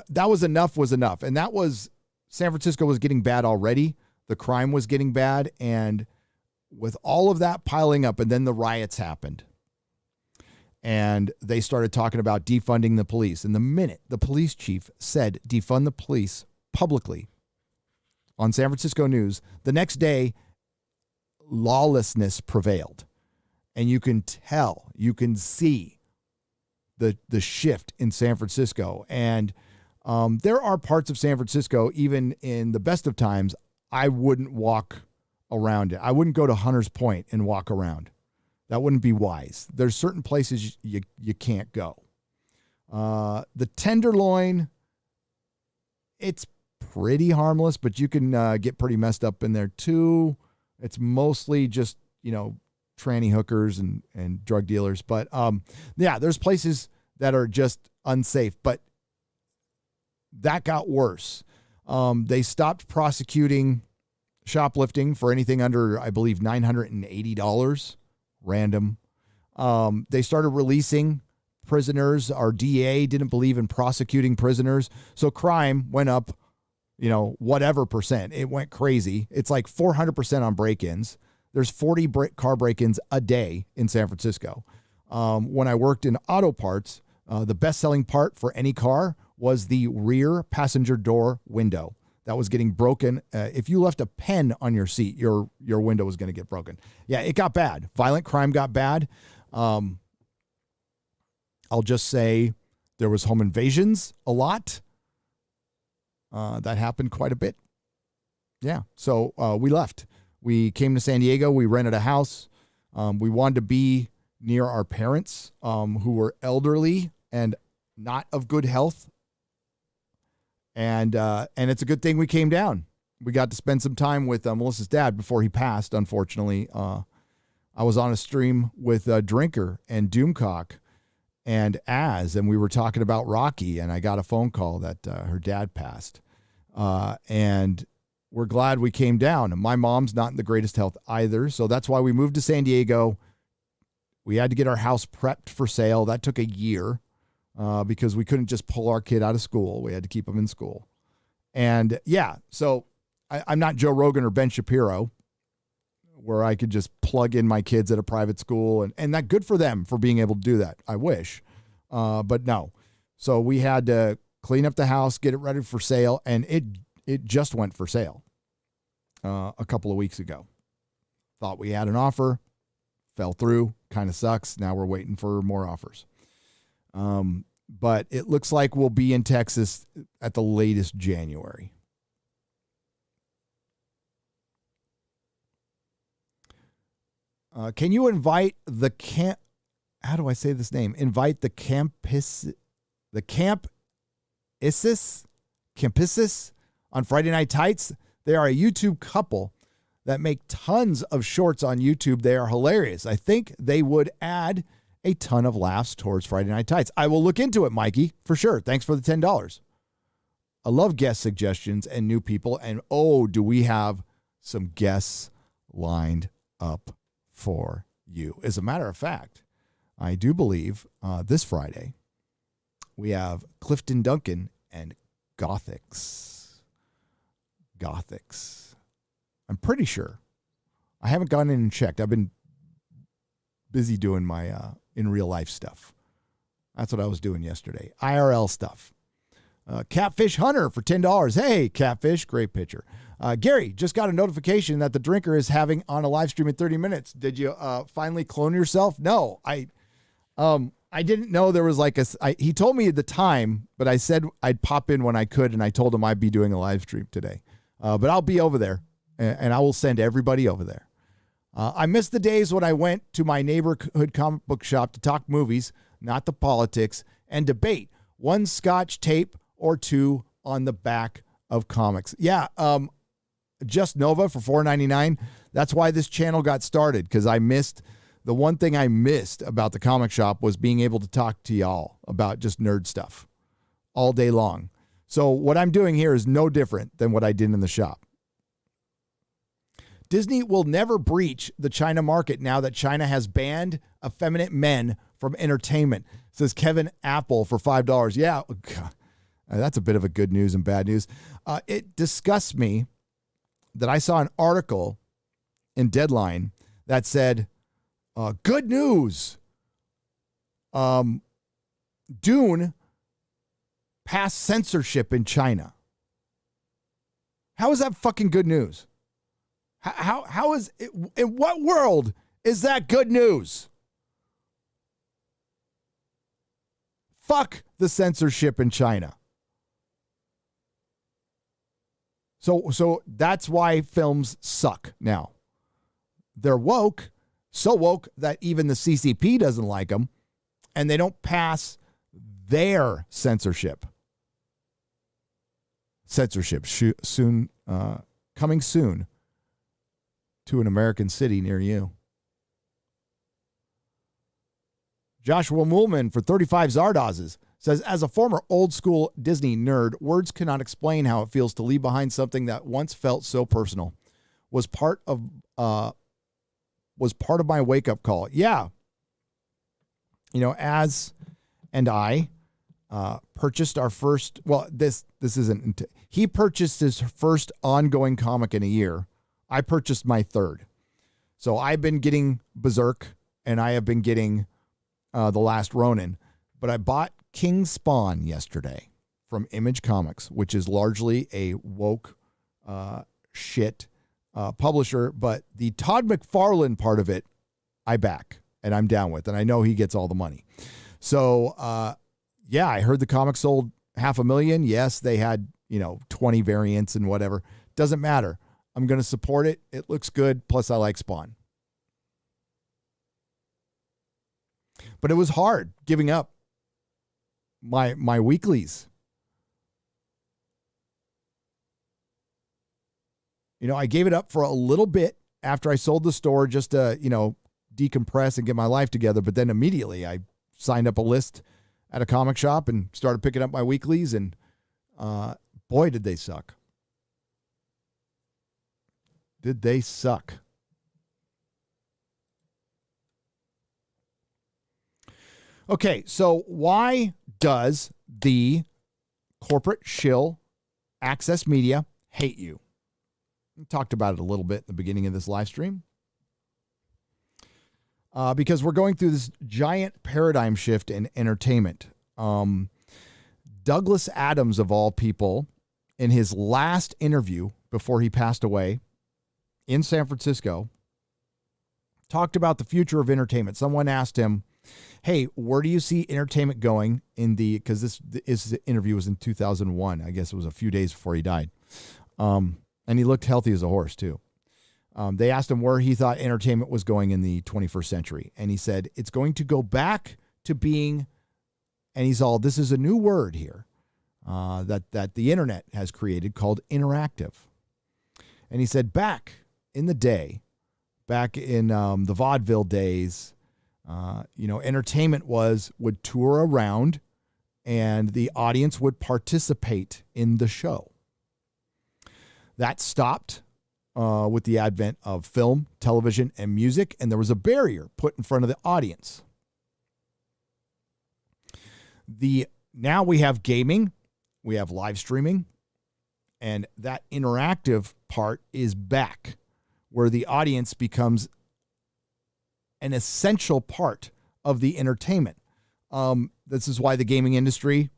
that was enough, and that was San Francisco was getting bad already. The crime was getting bad, and with all of that piling up, and then the riots happened, and they started talking about defunding the police. And the minute the police chief said defund the police publicly on San Francisco News, the next day, lawlessness prevailed. And you can tell, you can see the shift in San Francisco. And there are parts of San Francisco, even in the best of times, I wouldn't walk around it. I wouldn't go to Hunters Point and walk around. That wouldn't be wise. There's certain places you can't go. The Tenderloin, it's pretty harmless, but you can get pretty messed up in there too. It's mostly just, tranny hookers and drug dealers. But yeah, there's places that are just unsafe, but that got worse. They stopped prosecuting shoplifting for anything under, I believe, $980 random. They started releasing prisoners. Our DA didn't believe in prosecuting prisoners. So crime went up, whatever percent. It went crazy. It's like 400% on break-ins. There's 40 car break-ins a day in San Francisco. When I worked in auto parts, the best-selling part for any car was the rear passenger door window. That was getting broken. If you left a pen on your seat, your window was going to get broken. Yeah, it got bad. Violent crime got bad. I'll just say there was home invasions a lot. That happened quite a bit. Yeah, so we left. We came to San Diego. We rented a house. We wanted to be near our parents who were elderly, and not of good health. And it's a good thing we came down. We got to spend some time with Melissa's dad before he passed, unfortunately. I was on a stream with Drinker and Doomcock and and we were talking about Rocky, and I got a phone call that her dad passed. And we're glad we came down. My mom's not in the greatest health either, so that's why we moved to San Diego. We had to get our house prepped for sale. That took a year because we couldn't just pull our kid out of school. We had to keep him in school. And yeah, so I'm not Joe Rogan or Ben Shapiro, where I could just plug in my kids at a private school, and that good for them for being able to do that. I wish, but no. So we had to clean up the house, get it ready for sale, and it just went for sale a couple of weeks ago. Thought we had an offer, fell through, kind of sucks. Now we're waiting for more offers. But it looks like we'll be in Texas at the latest January. Can you invite the how do I say this name? Invite the campuses on Friday Night Tights. They are a YouTube couple that make tons of shorts on YouTube. They are hilarious. I think they would add a ton of laughs towards Friday Night Tights. I will look into it, Mikey, for sure. Thanks for the $10. I love guest suggestions and new people. And oh, do we have some guests lined up for you. As a matter of fact, I do believe this Friday we have Clifton Duncan and Gothics. I'm pretty sure. I haven't gone in and checked. I've been busy doing my in real life stuff. That's what I was doing yesterday. IRL stuff. Catfish Hunter for $10. Hey, Catfish, great picture. Gary, just got a notification that the Drinker is having on a live stream in 30 minutes. Did you finally clone yourself? No, I didn't know there was like he told me the time, but I said I'd pop in when I could, and I told him I'd be doing a live stream today. But I'll be over there, and I will send everybody over there. I missed the days when I went to my neighborhood comic book shop to talk movies, not the politics, and debate one Scotch tape or two on the back of comics. Yeah, Just Nova for $4.99. That's why this channel got started, because I missed the one thing I missed about the comic shop was being able to talk to y'all about just nerd stuff all day long. So what I'm doing here is no different than what I did in the shop. Disney will never breach the China market now that China has banned effeminate men from entertainment, says Kevin Apple for $5. Yeah, that's a bit of a good news and bad news. It disgusts me that I saw an article in Deadline that said, good news. Dune passed censorship in China. How is that fucking good news? How is it, in what world is that good news? Fuck the censorship in China. So that's why films suck now. They're woke, so woke that even the CCP doesn't like them, and they don't pass their censorship. Censorship soon, coming soon to an American city near you. Joshua Moolman for 35 Zardozes says, as a former old school Disney nerd, words cannot explain how it feels to leave behind something that once felt so personal. Was part of my wake up call. Yeah. You know, Az and I purchased our first, well, this isn't, he purchased his first ongoing comic in a year. I purchased my third. So I've been getting Berserk and I have been getting The Last Ronin, but I bought King Spawn yesterday from Image Comics, which is largely a woke shit publisher, but the Todd McFarlane part of it, I back and I'm down with, and I know he gets all the money. So, yeah, I heard the comic sold 500,000. Yes, they had, 20 variants and whatever. Doesn't matter. I'm going to support it. It looks good. Plus, I like Spawn. But it was hard giving up my weeklies. You know, I gave it up for a little bit after I sold the store just to, you know, decompress and get my life together. But then immediately I signed up a list at a comic shop and started picking up my weeklies. And boy, did they suck. Did they suck? Okay, so why does the corporate shill Access Media hate you? We talked about it a little bit at the beginning of this live stream. Because we're going through this giant paradigm shift in entertainment. Douglas Adams, of all people, in his last interview before he passed away in San Francisco, talked about the future of entertainment. Someone asked him, hey, where do you see entertainment going because this interview was in 2001. I guess it was a few days before he died. And he looked healthy as a horse too. They asked him where he thought entertainment was going in the 21st century. And he said, it's going to go back to being, and this is a new word here, that the internet has created called interactive. And he said, back in the day, back in the vaudeville days, entertainment would tour around and the audience would participate in the show. That stopped with the advent of film, television, and music, and there was a barrier put in front of the audience. Now we have gaming, we have live streaming, and that interactive part is back, where the audience becomes an essential part of the entertainment. This is why the gaming industry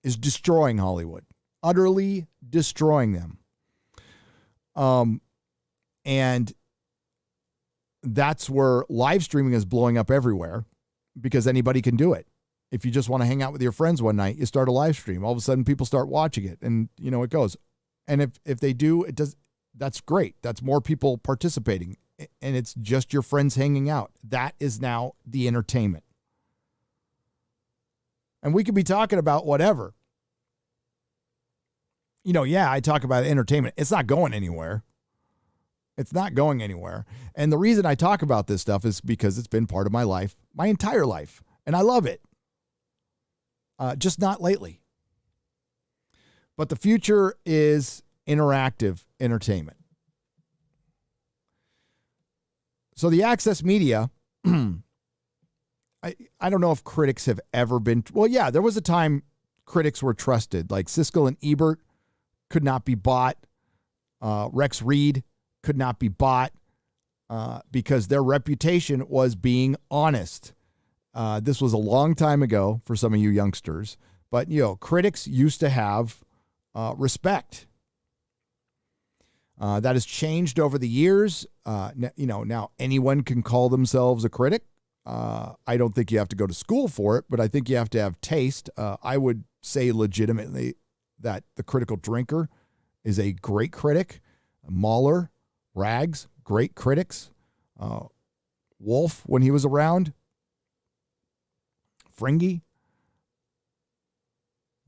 is destroying Hollywood, utterly destroying them. And that's where live streaming is blowing up everywhere because anybody can do it. If you just want to hang out with your friends one night, you start a live stream. All of a sudden people start watching it and it goes. And if they do, that's great. That's more people participating and it's just your friends hanging out. That is now the entertainment. And we could be talking about whatever. I talk about entertainment. It's not going anywhere. It's not going anywhere. And the reason I talk about this stuff is because it's been part of my life, my entire life. And I love it. Just not lately. But the future is interactive entertainment. So the Access Media, I don't know if critics have ever been, well, yeah, there was a time critics were trusted, like Siskel and Ebert could not be bought. Rex Reed could not be bought because their reputation was being honest. This was a long time ago for some of you youngsters, but critics used to have respect. That has changed over the years. Now anyone can call themselves a critic. I don't think you have to go to school for it, but I think you have to have taste. I would say legitimately that The Critical Drinker is a great critic. Mahler, Rags, great critics. Wolf, when he was around. Fringy.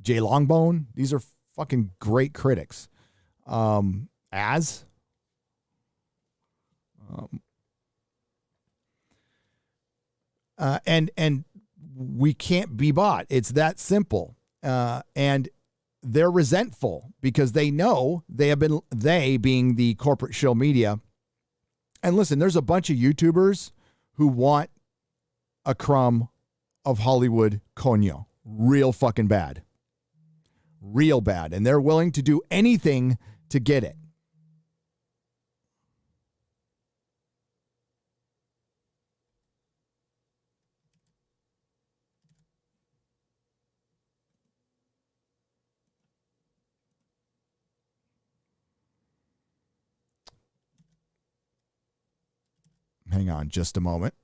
Jay Longbone. These are fucking great critics. And we can't be bought. It's that simple. And they're resentful because they know they being the corporate shill media. And listen, there's a bunch of YouTubers who want a crumb of Hollywood coño. Real fucking bad. Real bad. And they're willing to do anything to get it. Hang on just a moment.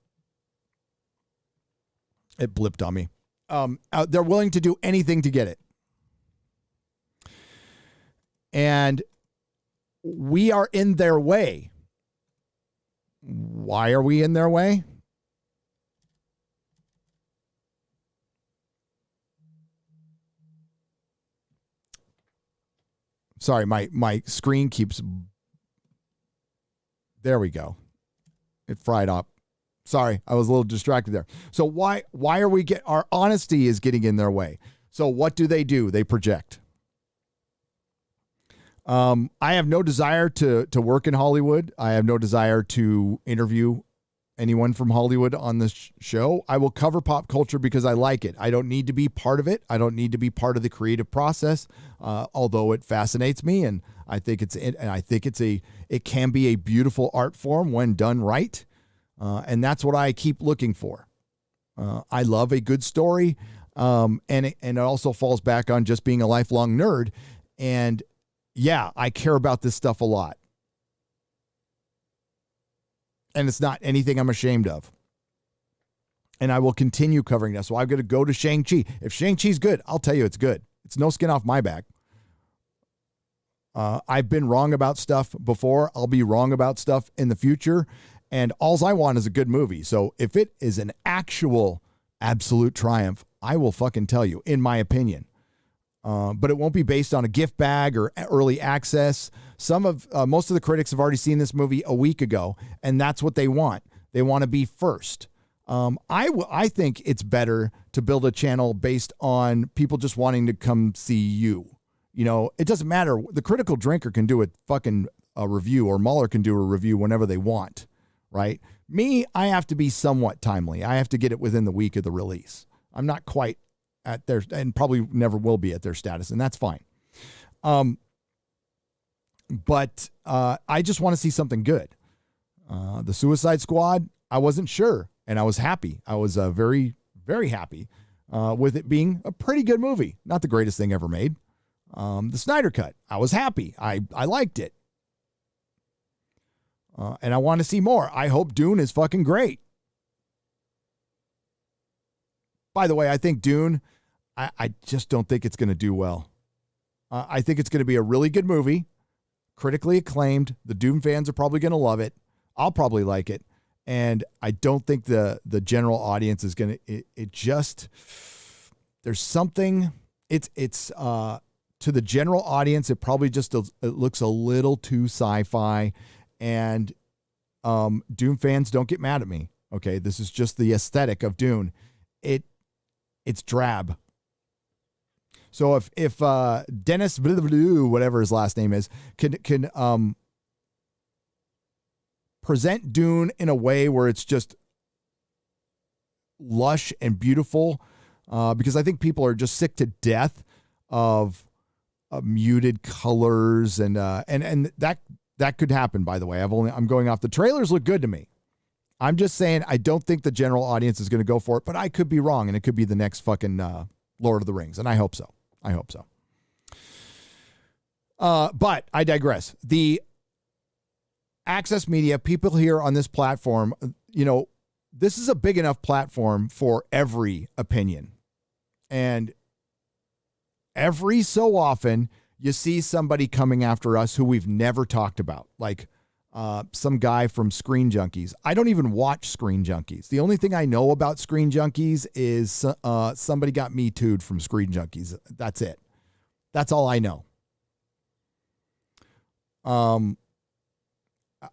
It blipped on me. They're willing to do anything to get it. And we are in their way. Why are we in their way? Sorry, my screen keeps. There we go. It fried up. Sorry, I was a little distracted there. So why are we our honesty is getting in their way. So what do? They project. I have no desire to work in Hollywood. I have no desire to interview anyone from Hollywood on this show. I will cover pop culture because I like it. I don't need to be part of it. I don't need to be part of the creative process, although it fascinates me, and I think it can be a beautiful art form when done right, and that's what I keep looking for. I love a good story, and it also falls back on just being a lifelong nerd, and yeah, I care about this stuff a lot. And it's not anything I'm ashamed of. And I will continue covering that. So I'm going to go to Shang-Chi. If Shang-Chi's good, I'll tell you it's good. It's no skin off my back. I've been wrong about stuff before. I'll be wrong about stuff in the future. And all I want is a good movie. So if it is an actual absolute triumph, I will fucking tell you, in my opinion. But it won't be based on a gift bag or early access. Most of the critics have already seen this movie a week ago, and that's what they want. They want to be first. I think it's better to build a channel based on people just wanting to come see you. You know, it doesn't matter. The Critical Drinker can do a review, or Mahler can do a review whenever they want, right? Me, I have to be somewhat timely. I have to get it within the week of the release. I'm not quite at their, and probably never will be at their status, and that's fine. But I just want to see something good. The Suicide Squad, I wasn't sure, and I was happy. I was very, very happy with it being a pretty good movie. Not the greatest thing ever made. The Snyder Cut, I was happy. I liked it. And I want to see more. I hope Dune is fucking great. By the way, I think Dune, I just don't think it's going to do well. I think it's going to be a really good movie, critically acclaimed. The Dune fans are probably going to love it. I'll probably like it. And I don't think the general audience is going to, there's something, it's to the general audience, it probably just, it looks a little too sci-fi. And Dune fans, don't get mad at me. Okay, this is just the aesthetic of Dune. It's drab. So if Dennis whatever his last name is can present Dune in a way where it's just lush and beautiful, because I think people are just sick to death of muted colors and that could happen. By the way, I'm going off the trailers. Look good to me. I'm just saying I don't think the general audience is going to go for it, but I could be wrong, and it could be the next fucking Lord of the Rings, and I hope so. But I digress. The Access Media, people here on this platform, you know, this is a big enough platform for every opinion. And every so often, you see somebody coming after us who we've never talked about, like some guy from Screen Junkies. I don't even watch Screen Junkies. The only thing I know about Screen Junkies is somebody got Me Too'd from Screen Junkies. That's it. That's all I know.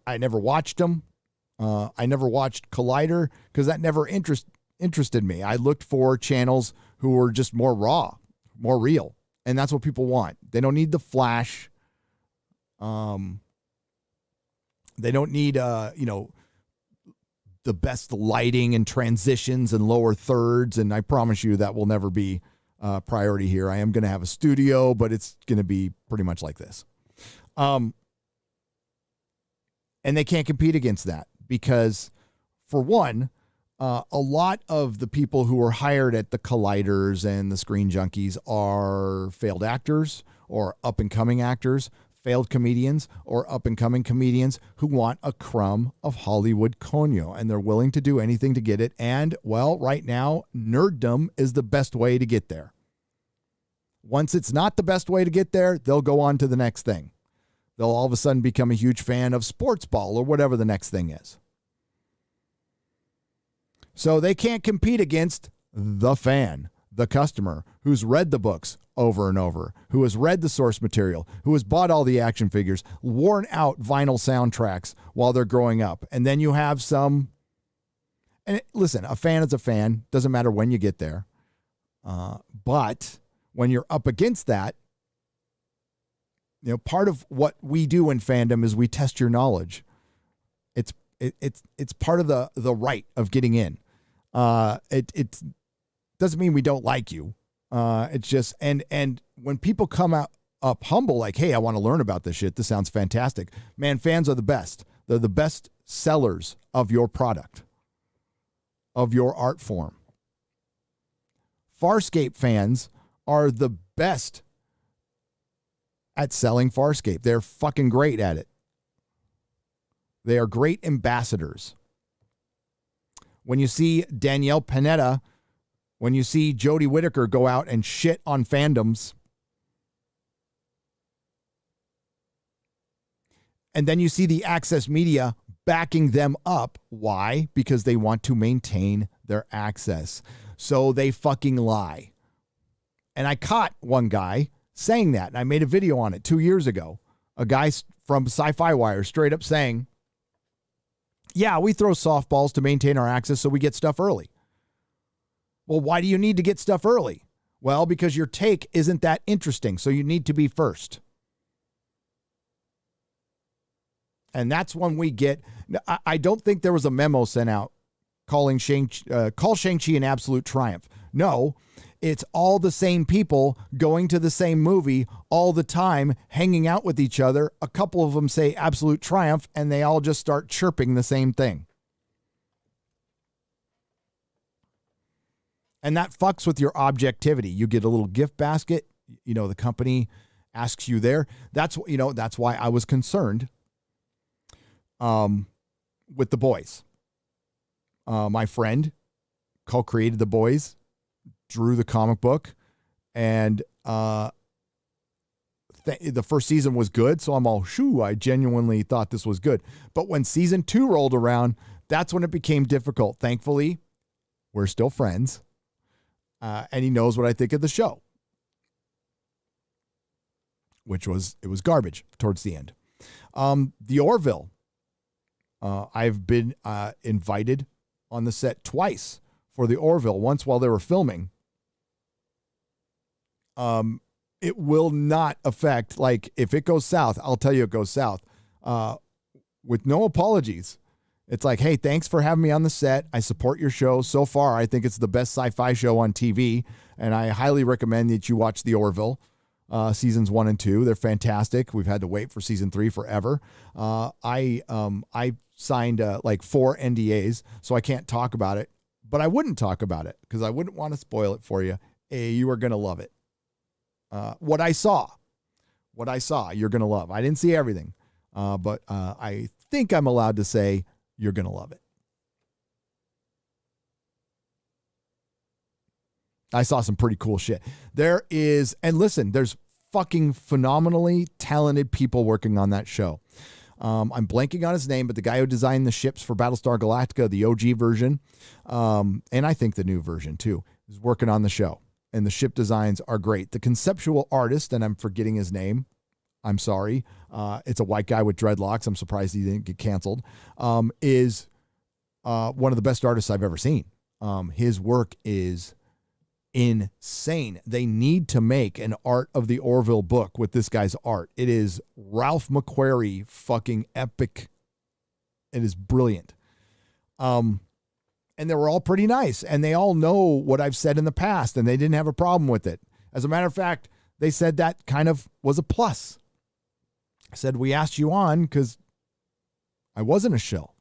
I never watched them. I never watched Collider because that never interested me. I looked for channels who were just more raw, more real. And that's what people want. They don't need the flash. They don't need, the best lighting and transitions and lower thirds. And I promise you that will never be a priority here. I am going to have a studio, but it's going to be pretty much like this. And they can't compete against that because, for one, a lot of the people who are hired at the Colliders and the Screen Junkies are failed actors or up-and-coming actors, failed comedians or up-and-coming comedians who want a crumb of Hollywood coño, and they're willing to do anything to get it. And, well, right now, nerddom is the best way to get there. Once it's not the best way to get there, they'll go on to the next thing. They'll all of a sudden become a huge fan of sports ball or whatever the next thing is. So they can't compete against the fan, the customer who's read the books over and over, who has read the source material, who has bought all the action figures, worn out vinyl soundtracks while they're growing up. And then you have some, and listen, a fan is a fan. Doesn't matter when you get there. But when you're up against that, part of what we do in fandom is we test your knowledge. It's part of the right of getting in. It doesn't mean we don't like you. It's just, and when people come up humble, like, hey, I want to learn about this shit. This sounds fantastic. Man, fans are the best. They're the best sellers of your product, of your art form. Farscape fans are the best at selling Farscape. They're fucking great at it. They are great ambassadors. When you see Danielle Panetta, when you see Jodie Whittaker go out and shit on fandoms, and then you see the Access Media backing them up. Why? Because they want to maintain their access. So they fucking lie. And I caught one guy saying that, and I made a video on it 2 years ago. A guy from Sci-Fi Wire straight up saying, yeah, we throw softballs to maintain our access so we get stuff early. Well, why do you need to get stuff early? Well, because your take isn't that interesting, so you need to be first. And that's when we get, I don't think there was a memo sent out calling call Shang-Chi an absolute triumph. No, it's all the same people going to the same movie all the time, hanging out with each other. A couple of them say absolute triumph, and they all just start chirping the same thing. And that fucks with your objectivity. You get a little gift basket. The company asks you there. That's why I was concerned with The Boys. My friend co-created The Boys, drew the comic book, and the first season was good, so I'm all, shoo, I genuinely thought this was good. But when season 2 rolled around, that's when it became difficult. Thankfully, we're still friends, and he knows what I think of the show, it was garbage towards the end. The Orville, I've been invited on the set twice for the Orville, once while they were filming. It will not affect, like, if it goes south, I'll tell you it goes south, with no apologies. It's like, hey, thanks for having me on the set. I support your show. So far, I think it's the best sci-fi show on TV, and I highly recommend that you watch the Orville. Seasons 1 and 2. They're fantastic. We've had to wait for season 3 forever. I signed like 4 NDAs, so I can't talk about it, but I wouldn't talk about it because I wouldn't want to spoil it for you. You are going to love it. What I saw, you're going to love. I didn't see everything, but I think I'm allowed to say you're going to love it. I saw some pretty cool shit. There is, and listen, there's fucking phenomenally talented people working on that show. I'm blanking on his name, but the guy who designed the ships for Battlestar Galactica, the OG version, and I think the new version too, is working on the show. And the ship designs are great. The conceptual artist, and I'm forgetting his name, I'm sorry, it's a white guy with dreadlocks, I'm surprised he didn't get canceled, is one of the best artists I've ever seen. His work is insane. They need to make an Art of the Orville book with this guy's art. It is Ralph McQuarrie fucking epic. It is brilliant. And they were all pretty nice, and they all know what I've said in the past, and they didn't have a problem with it. As a matter of fact, they said that kind of was a plus. I said, we asked you on because I wasn't a shill.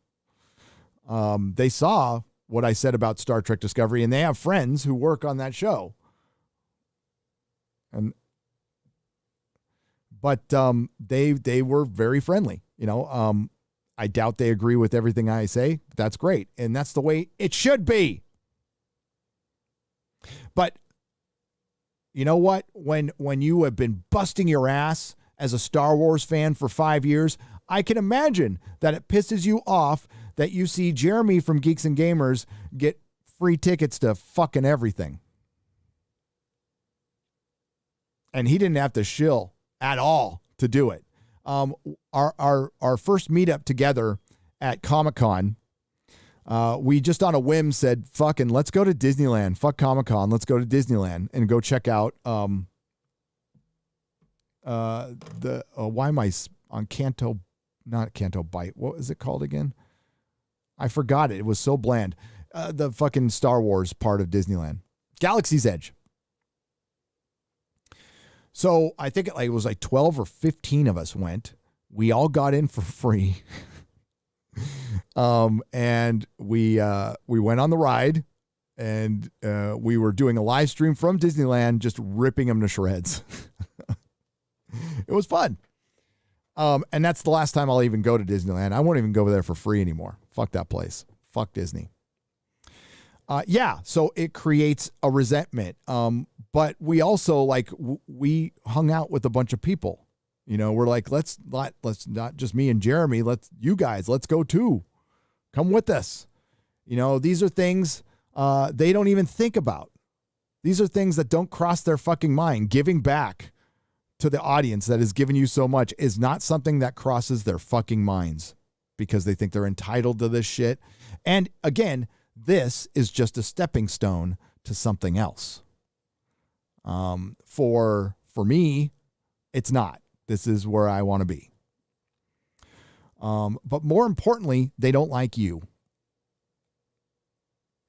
They saw what I said about Star Trek Discovery, and they have friends who work on that show. But they were very friendly, I doubt they agree with everything I say. But that's great, and that's the way it should be. But you know what? When you have been busting your ass as a Star Wars fan for 5 years, I can imagine that it pisses you off that you see Jeremy from Geeks and Gamers get free tickets to fucking everything. and he didn't have to shill at all to do it. Our first meetup together at Comic-Con, we just on a whim said, fucking, let's go to Disneyland. Fuck Comic-Con. Let's go to Disneyland and go check out why am I on Canto, not Canto Bite. What is it called again? I forgot it. It was so bland. The fucking Star Wars part of Disneyland. Galaxy's Edge. So I think it was like 12 or 15 of us went. We all got in for free. And we went on the ride, and we were doing a live stream from Disneyland, just ripping them to shreds. It was fun. And that's the last time I'll even go to Disneyland. I won't even go there for free anymore. Fuck that place. Fuck Disney. So it creates a resentment. But we also we hung out with a bunch of people. We're like, let's not just me and Jeremy, let's go too. Come with us. These are things they don't even think about. These are things that don't cross their fucking mind. Giving back to the audience that has given you so much is not something that crosses their fucking minds because they think they're entitled to this shit. And again, this is just a stepping stone to something else. For me, it's not. This is where I want to be. But more importantly, they don't like you.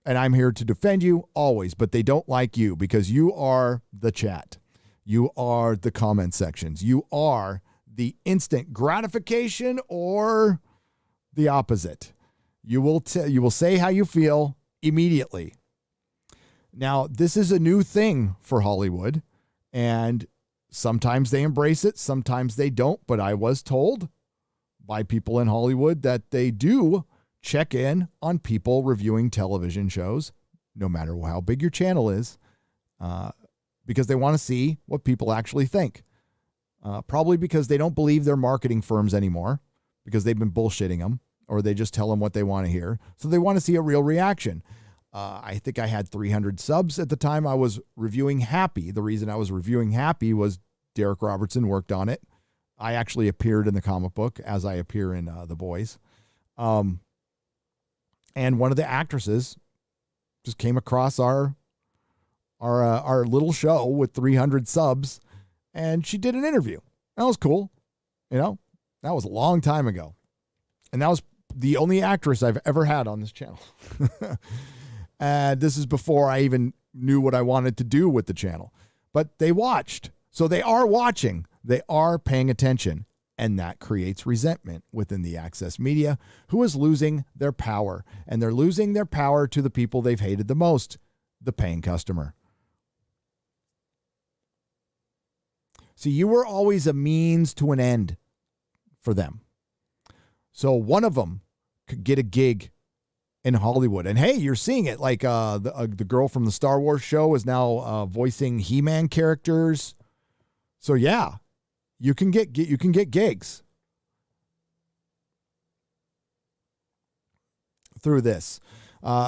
And I'm here to defend you always, but they don't like you because you are the chat. You are the comment sections. You are the instant gratification or the opposite. You will say how you feel immediately. Now, this is a new thing for Hollywood, and sometimes they embrace it, sometimes they don't, but I was told by people in Hollywood that they do check in on people reviewing television shows, no matter how big your channel is, because they want to see what people actually think. Probably because they don't believe their marketing firms anymore, because they've been bullshitting them, or they just tell them what they want to hear. So they want to see a real reaction. I think I had 300 subs at the time I was reviewing Happy. The reason I was reviewing Happy was Derek Robertson worked on it. I actually appeared in the comic book as I appear in The Boys. And one of the actresses just came across our little show with 300 subs, and she did an interview. That was cool. That was a long time ago. And that was the only actress I've ever had on this channel. And this is before I even knew what I wanted to do with the channel. But they watched. So they are watching. They are paying attention. And that creates resentment within the access media, who is losing their power. And they're losing their power to the people they've hated the most, the paying customer. See, you were always a means to an end for them. So one of them could get a gig in Hollywood. And hey, you're seeing it. Like the girl from the Star Wars show is now voicing He-Man characters. So yeah, you can get gigs through this.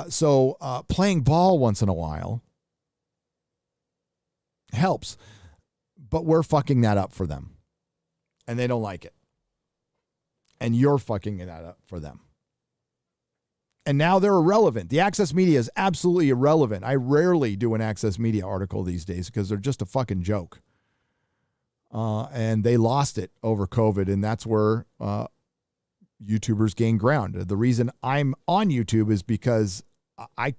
So playing ball once in a while helps, but we're fucking that up for them, and they don't like it. And you're fucking that up for them. And now they're irrelevant. The access media is absolutely irrelevant. I rarely do an access media article these days because they're just a fucking joke. And they lost it over COVID, and that's where YouTubers gain ground. The reason I'm on YouTube is because I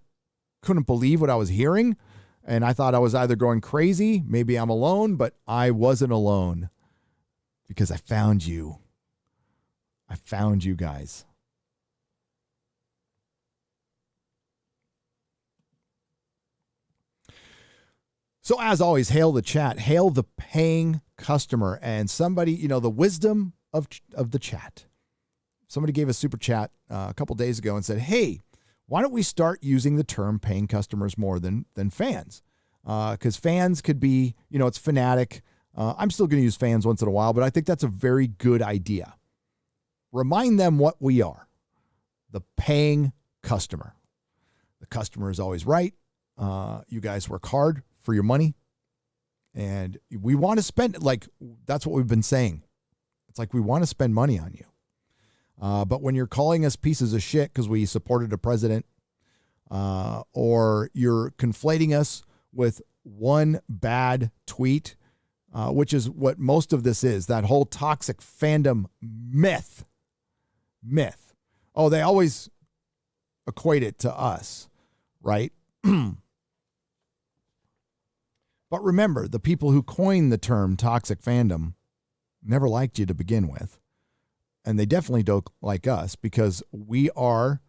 couldn't believe what I was hearing, and I thought I was either going crazy, maybe I'm alone, but I wasn't alone because I found you. I found you guys. So as always, hail the chat, hail the paying customer, and somebody, the wisdom of the chat. Somebody gave a super chat a couple days ago and said, hey, why don't we start using the term paying customers more than fans? Because fans could be, it's fanatic. I'm still going to use fans once in a while, but I think that's a very good idea. Remind them what we are, the paying customer. The customer is always right. You guys work hard for your money, And we want to spend, like, that's what we've been saying. It's like we want to spend money on you. But when you're calling us pieces of shit because we supported a president, or you're conflating us with one bad tweet, which is what most of this is, that whole toxic fandom myth. Oh, they always equate it to us, right? But remember, the people who coined the term toxic fandom never liked you to begin with. And they definitely don't like us because we are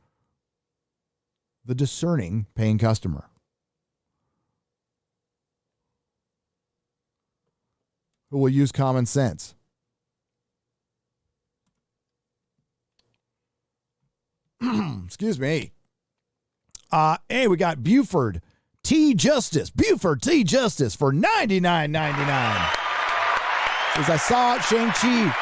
the discerning paying customer. Who will use common sense. Excuse me. Hey, we got Buford T. Justice for $99.99. As I saw Shang-Chi.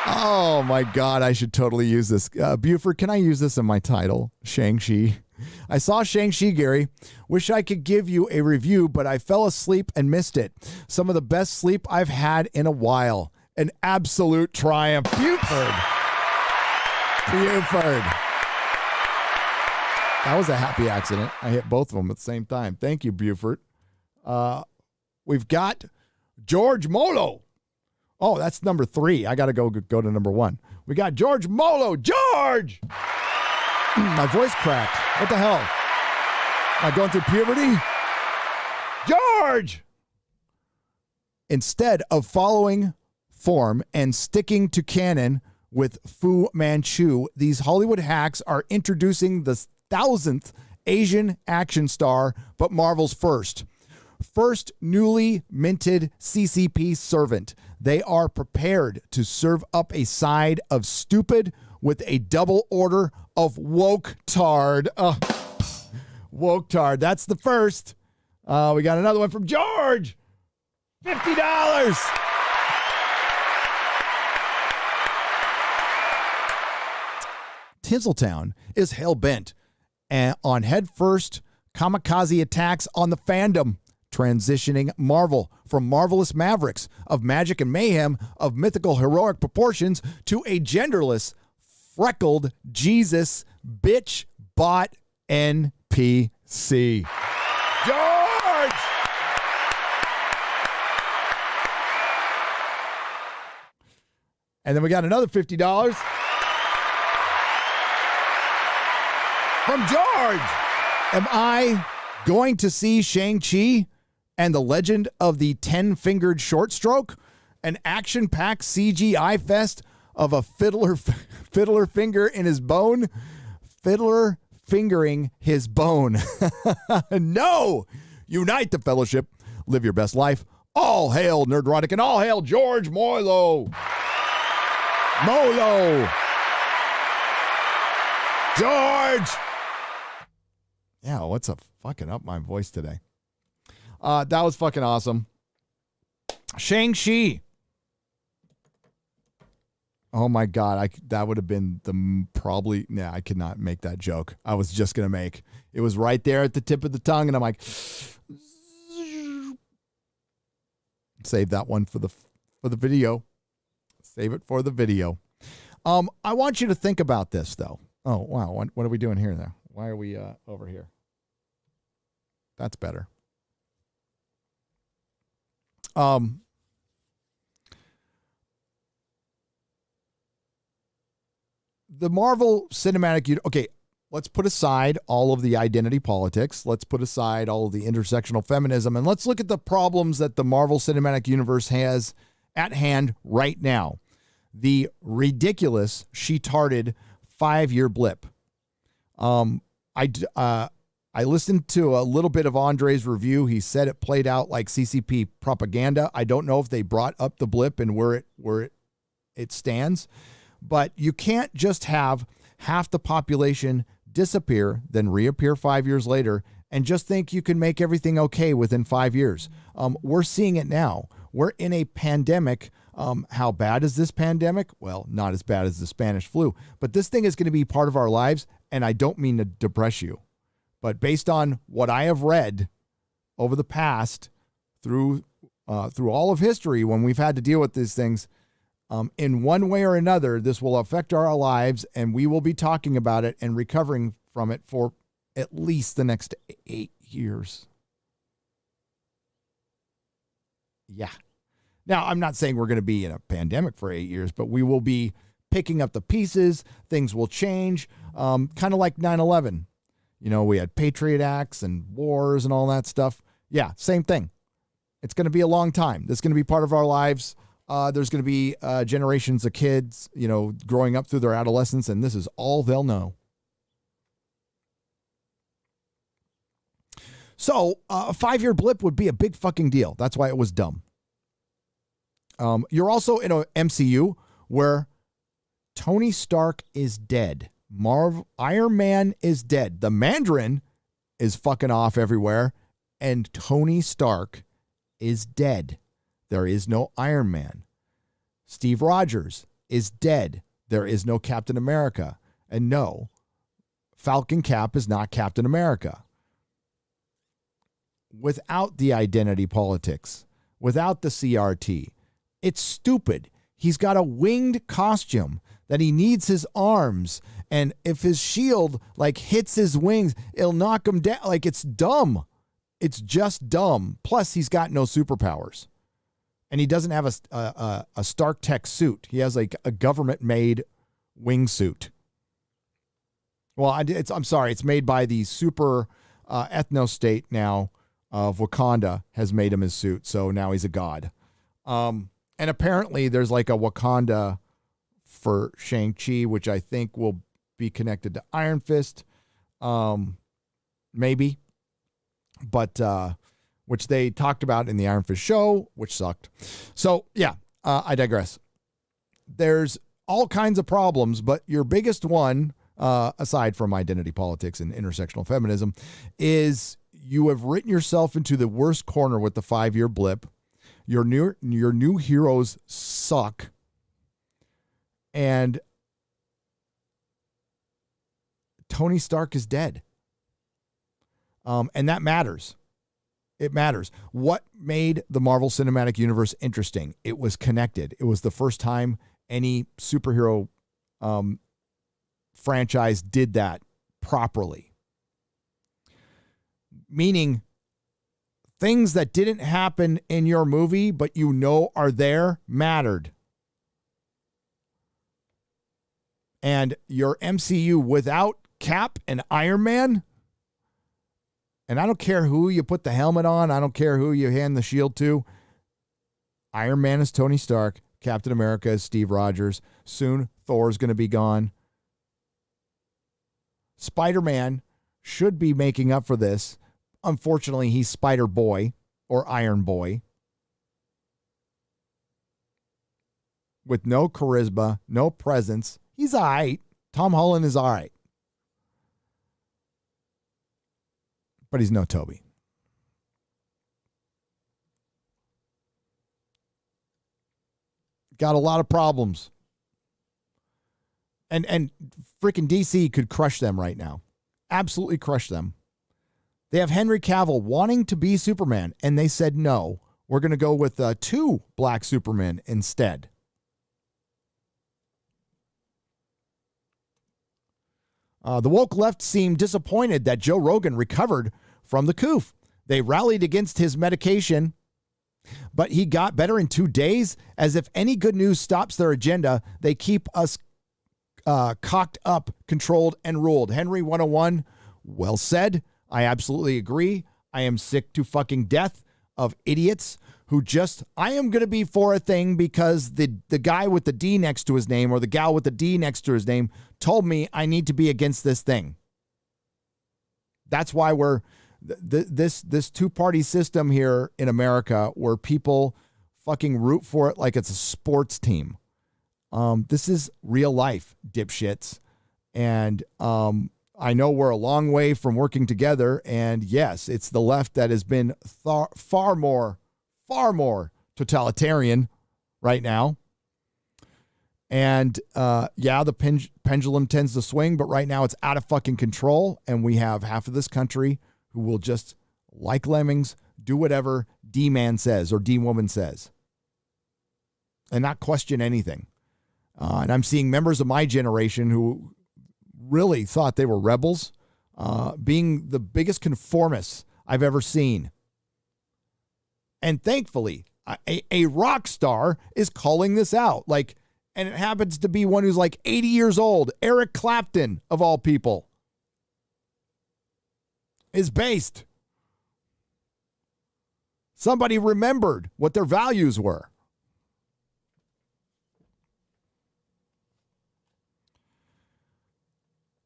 Oh my God, I should totally use this. Buford, can I use this in my title? Shang-Chi. I saw Shang-Chi, Gary. Wish I could give you a review, but I fell asleep and missed it. Some of the best sleep I've had in a while. An absolute triumph. Buford. That was a happy accident. I hit both of them at the same time. Thank you, Buford. We've got George Molo. Oh, that's number 3. I got to go to number 1. We got George Molo. George! My voice cracked. What the hell? Am I going through puberty? George! Instead of following form and sticking to canon with Fu Manchu, these Hollywood hacks are introducing the 1,000th Asian action star, but Marvel's first newly minted CCP servant. They are prepared to serve up a side of stupid with a double order of woke tard. Woke tard. That's the first. We got another one from George. $50. Tinseltown is hell-bent on head-first kamikaze attacks on the fandom, transitioning Marvel from marvelous mavericks of magic and mayhem of mythical heroic proportions to a genderless, freckled Jesus bitch bot NPC. George! And then we got another $50 from George. Am I going to see Shang-Chi and the Legend of the 10-Fingered Short Stroke? An action-packed CGI fest of a fiddler finger in his bone? Fiddler fingering his bone. No! Unite the fellowship. Live your best life. All hail Nerdrotic and all hail George Molo. George! Yeah, what's up? Fucking up my voice today. That was fucking awesome. Shang-Chi. Oh my God, that would have been I could not make that joke. I was just going to make. It was right there at the tip of the tongue, and I'm like, save that one for the video. Save it for the video. I want you to think about this, though. Oh, wow. What are we doing here now? Why are we over here? That's better. The Marvel Cinematic... Okay, let's put aside all of the identity politics. Let's put aside all of the intersectional feminism, and let's look at the problems that the Marvel Cinematic Universe has at hand right now. The ridiculous, she-tarded 5-year blip. I listened to a little bit of Andre's review. He said it played out like CCP propaganda. I don't know if they brought up the blip and where it stands, but you can't just have half the population disappear, then reappear 5 years later, and just think you can make everything okay within 5 years. We're seeing it now. We're in a pandemic. How bad is this pandemic? Well, not as bad as the Spanish flu, but this thing is going to be part of our lives, and I don't mean to depress you. But based on what I have read over the past through all of history when we've had to deal with these things. In one way or another, this will affect our lives, and we will be talking about it and recovering from it for at least the next 8 years. Yeah. Now, I'm not saying we're going to be in a pandemic for 8 years, but we will be picking up the pieces. Things will change, kind of like 9/11. You know, we had Patriot Acts and wars and all that stuff. Yeah, same thing. It's going to be a long time. This is going to be part of our lives. There's going to be generations of kids, you know, growing up through their adolescence, and this is all they'll know. So a 5-year blip would be a big fucking deal. That's why it was dumb. You're also in a MCU where Tony Stark is dead. Iron Man is dead. The Mandarin is fucking off everywhere, and Tony Stark is dead. There is no Iron Man. Steve Rogers is dead. There is no Captain America. And no, Falcon Cap is not Captain America. Without the identity politics, without the CRT, it's stupid. He's got a winged costume that he needs his arms, and if his shield like hits his wings, it'll knock him down. Like, it's dumb. It's just dumb. Plus, he's got no superpowers, and he doesn't have a Stark Tech suit. He has like a government-made wingsuit. Well, I'm sorry. It's made by the super ethno-state now of Wakanda has made him his suit, so now he's a god. And apparently, there's like a Wakanda for Shang-Chi, which I think will be connected to Iron Fist, maybe, but which they talked about in the Iron Fist show, which sucked. So yeah, I digress. There's all kinds of problems, but your biggest one, aside from identity politics and intersectional feminism, is you have written yourself into the worst corner with the 5-year blip. Your new heroes suck. And Tony Stark is dead. And that matters. It matters. What made the Marvel Cinematic Universe interesting? It was connected. It was the first time any superhero franchise did that properly. Meaning, things that didn't happen in your movie, but you know are there, mattered. And your MCU without Cap and Iron Man, and I don't care who you put the helmet on, I don't care who you hand the shield to, Iron Man is Tony Stark, Captain America is Steve Rogers, soon Thor's going to be gone. Spider-Man should be making up for this. Unfortunately, he's Spider-Boy or Iron Boy with no charisma, no presence. He's all right. Tom Holland is all right. But he's no Toby. Got a lot of problems. And freaking DC could crush them right now. Absolutely crush them. They have Henry Cavill wanting to be Superman, and they said no. We're going to go with 2 black Supermen instead. The woke left seemed disappointed that Joe Rogan recovered from the coof. They rallied against his medication, but he got better in 2 days. As if any good news stops their agenda, they keep us cocked up, controlled, and ruled. Henry 101, well said. I absolutely agree. I am sick to fucking death of idiots who just, I am going to be for a thing because the guy with the D next to his name or the gal with the D next to his name told me I need to be against this thing. That's why we're this 2-party system here in America where people fucking root for it like it's a sports team. This is real life, dipshits. And I know we're a long way from working together. And yes, it's the left that has been far more totalitarian right now. And yeah, the pendulum tends to swing, but right now it's out of fucking control. And we have half of this country who will just, like lemmings, do whatever, D-man says or D-woman says, and not question anything. And I'm seeing members of my generation who really thought they were rebels, being the biggest conformists I've ever seen. And thankfully, a rock star is calling this out. And it happens to be one who's 80 years old. Eric Clapton, of all people, is based. Somebody remembered what their values were.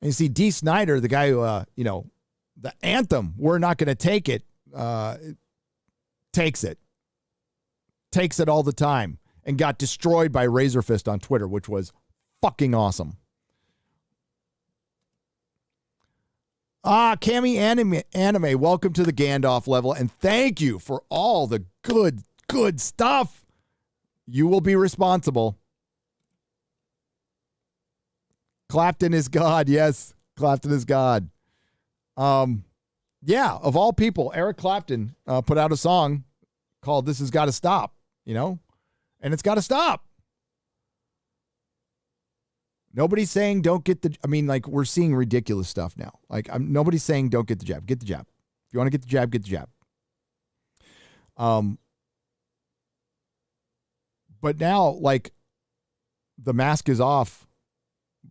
And you see Dee Snider, the guy who, the anthem, "We're Not Going to Take It," takes it. Takes it all the time and got destroyed by Razorfist on Twitter, which was fucking awesome. Cammy Anime, welcome to the Gandalf level, and thank you for all the good stuff. You will be responsible. Clapton is God. Yes, Clapton is God. Yeah, of all people, Eric Clapton put out a song called "This Has Got to Stop," and it's got to stop. Nobody's saying don't get the, we're seeing ridiculous stuff now. Nobody's saying don't get the jab. Get the jab. If you want to get the jab, get the jab. But now, the mask is off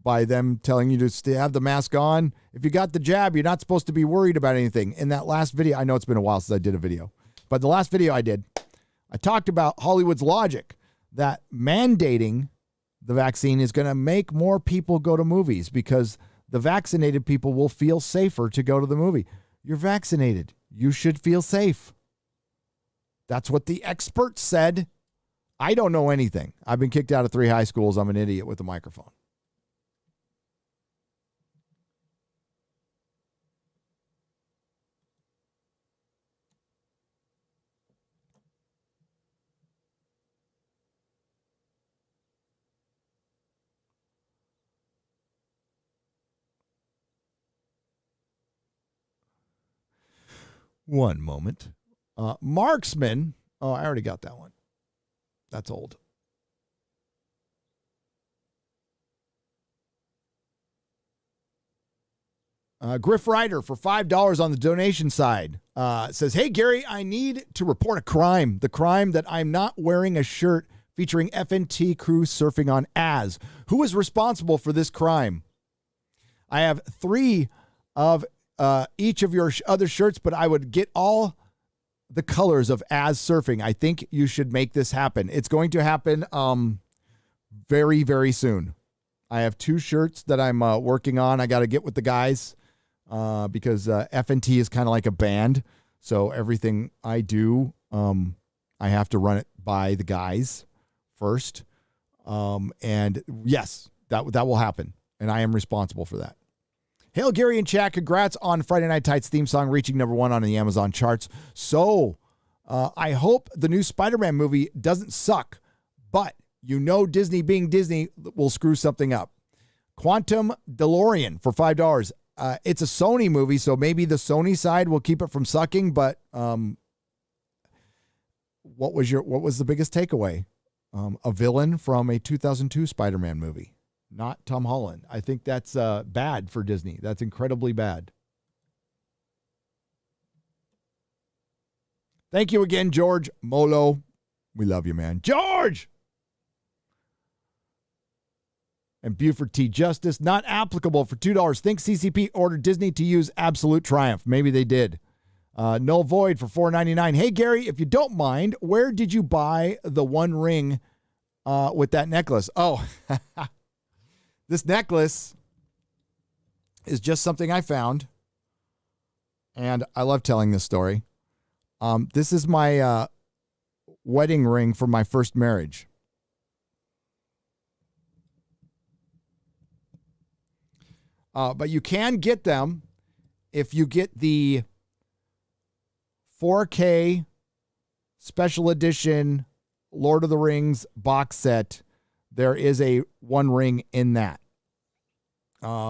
by them telling you to have the mask on. If you got the jab, you're not supposed to be worried about anything. In that last video, I know it's been a while since I did a video, but the last video I did, I talked about Hollywood's logic that mandating the vaccine is going to make more people go to movies because the vaccinated people will feel safer to go to the movie. You're vaccinated. You should feel safe. That's what the experts said. I don't know anything. I've been kicked out of 3 high schools. I'm an idiot with a microphone. One moment. Marksman. Oh, I already got that one. That's old. Griff Ryder for $5 on the donation side says, "Hey, Gary, I need to report a crime. The crime that I'm not wearing a shirt featuring FNT crew surfing on Az. Who is responsible for this crime? I have 3 of each of your other shirts, but I would get all the colors of Az surfing. I think you should make this happen. It's going to happen very, very soon. I have 2 shirts that I'm working on. I got to get with the guys because FNT is kind of like a band. So everything I do, I have to run it by the guys first. And yes, that will happen. And I am responsible for that. Hail, Gary and chat. Congrats on Friday Night Tights theme song reaching #1 on the Amazon charts. So I hope the new Spider-Man movie doesn't suck, but Disney being Disney will screw something up. Quantum DeLorean for $5. It's a Sony movie, so maybe the Sony side will keep it from sucking, but what was the biggest takeaway? A villain from a 2002 Spider-Man movie. Not Tom Holland. I think that's bad for Disney. That's incredibly bad. Thank you again, George Molo. We love you, man. George! And Buford T. Justice, not applicable for $2. Think CCP ordered Disney to use Absolute Triumph. Maybe they did. Null Void for $4.99. Hey, Gary, if you don't mind, where did you buy the one ring with that necklace? Oh, this necklace is just something I found, and I love telling this story. This is my wedding ring from my first marriage. But you can get them if you get the 4K special edition Lord of the Rings box set. There is a one ring in that.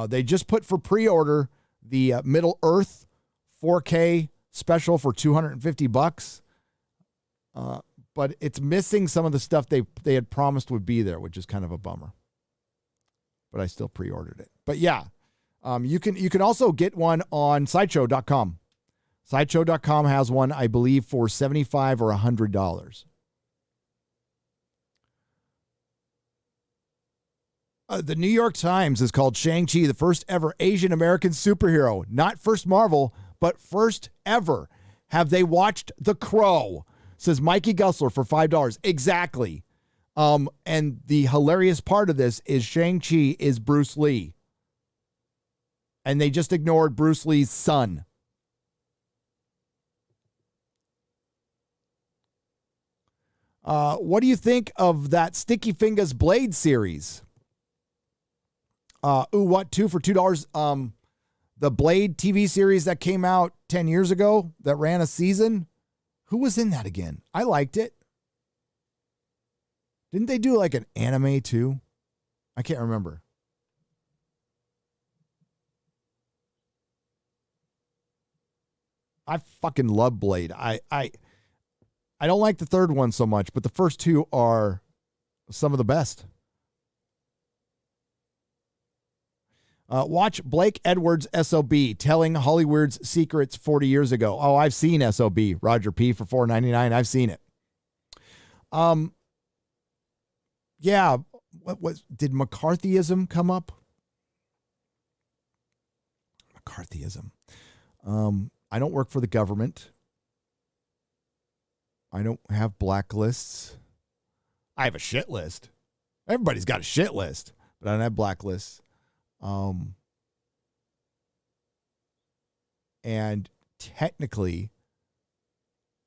They just put for pre-order the Middle Earth 4K special for $250. But it's missing some of the stuff they had promised would be there, which is kind of a bummer. But I still pre-ordered it. But yeah, you can also get one on Sideshow.com. Sideshow.com has one, I believe, for $75 or $100. The New York Times has called Shang-Chi the first ever Asian American superhero. Not first Marvel, but first ever. Have they watched The Crow? Says Mikey Gussler for $5. Exactly. And the hilarious part of this is Shang-Chi is Bruce Lee. And they just ignored Bruce Lee's son. What do you think of that Sticky Fingers Blade series? What? 2 for $2? The Blade TV series that came out 10 years ago that ran a season. Who was in that again? I liked it. Didn't they do like an anime too? I can't remember. I fucking love Blade. I don't like the third one so much, but the first two are some of the best. Watch Blake Edwards' SOB, telling Hollywood's secrets 40 years ago. Oh, I've seen SOB. Roger P. for $4.99. I've seen it. Yeah. Did McCarthyism come up? McCarthyism. I don't work for the government. I don't have blacklists. I have a shit list. Everybody's got a shit list, but I don't have blacklists. And technically,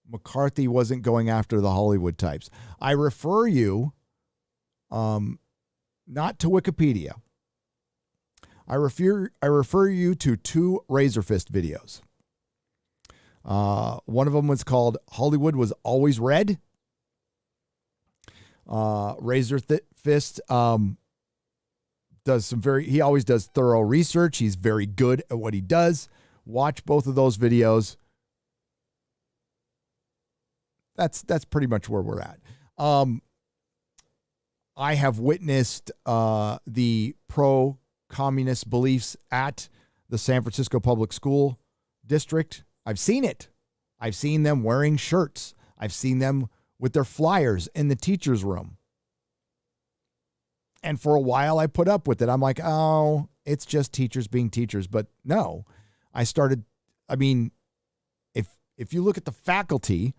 McCarthy wasn't going after the Hollywood types. I refer you, not to Wikipedia. I refer you to 2 Razor Fist videos. One of them was called Hollywood Was Always Red. Razor Fist he always does thorough research. He's very good at what he does. Watch both of those videos. That's pretty much where we're at. I have witnessed the pro-communist beliefs at the San Francisco Public School District. I've seen it. I've seen them wearing shirts. I've seen them with their flyers in the teacher's room. And for a while, I put up with it. I'm like, oh, it's just teachers being teachers. But no, if you look at the faculty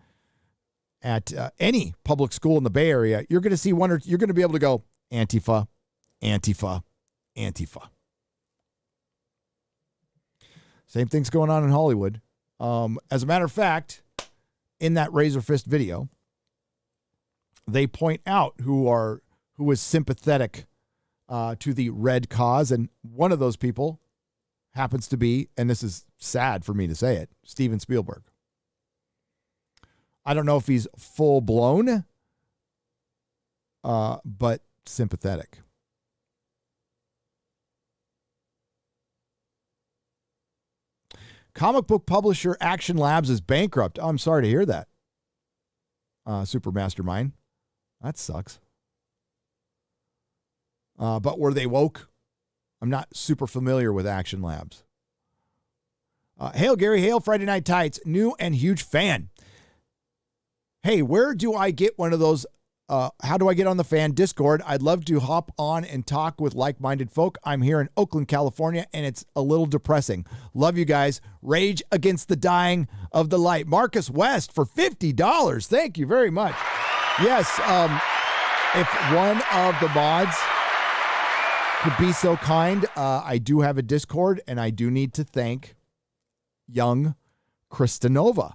at any public school in the Bay Area, you're going to see you're going to be able to go Antifa, Antifa, Antifa. Same thing's going on in Hollywood. As a matter of fact, in that Razor Fist video, they point out who is sympathetic to the red cause. And one of those people happens to be, and this is sad for me to say it, Steven Spielberg. I don't know if he's full blown, but sympathetic. Comic book publisher Action Labs is bankrupt. Oh, I'm sorry to hear that. Super Mastermind. That sucks. But were they woke? I'm not super familiar with Action Labs. Hail, Gary. Hail, Friday Night Tights. New and huge fan. Hey, where do I get one of those? How do I get on the fan Discord? I'd love to hop on and talk with like-minded folk. I'm here in Oakland, California, and it's a little depressing. Love you guys. Rage against the dying of the light. Marcus West for $50. Thank you very much. Yes, if one of the mods could be so kind, I do have a Discord, and I do need to thank young Kristanova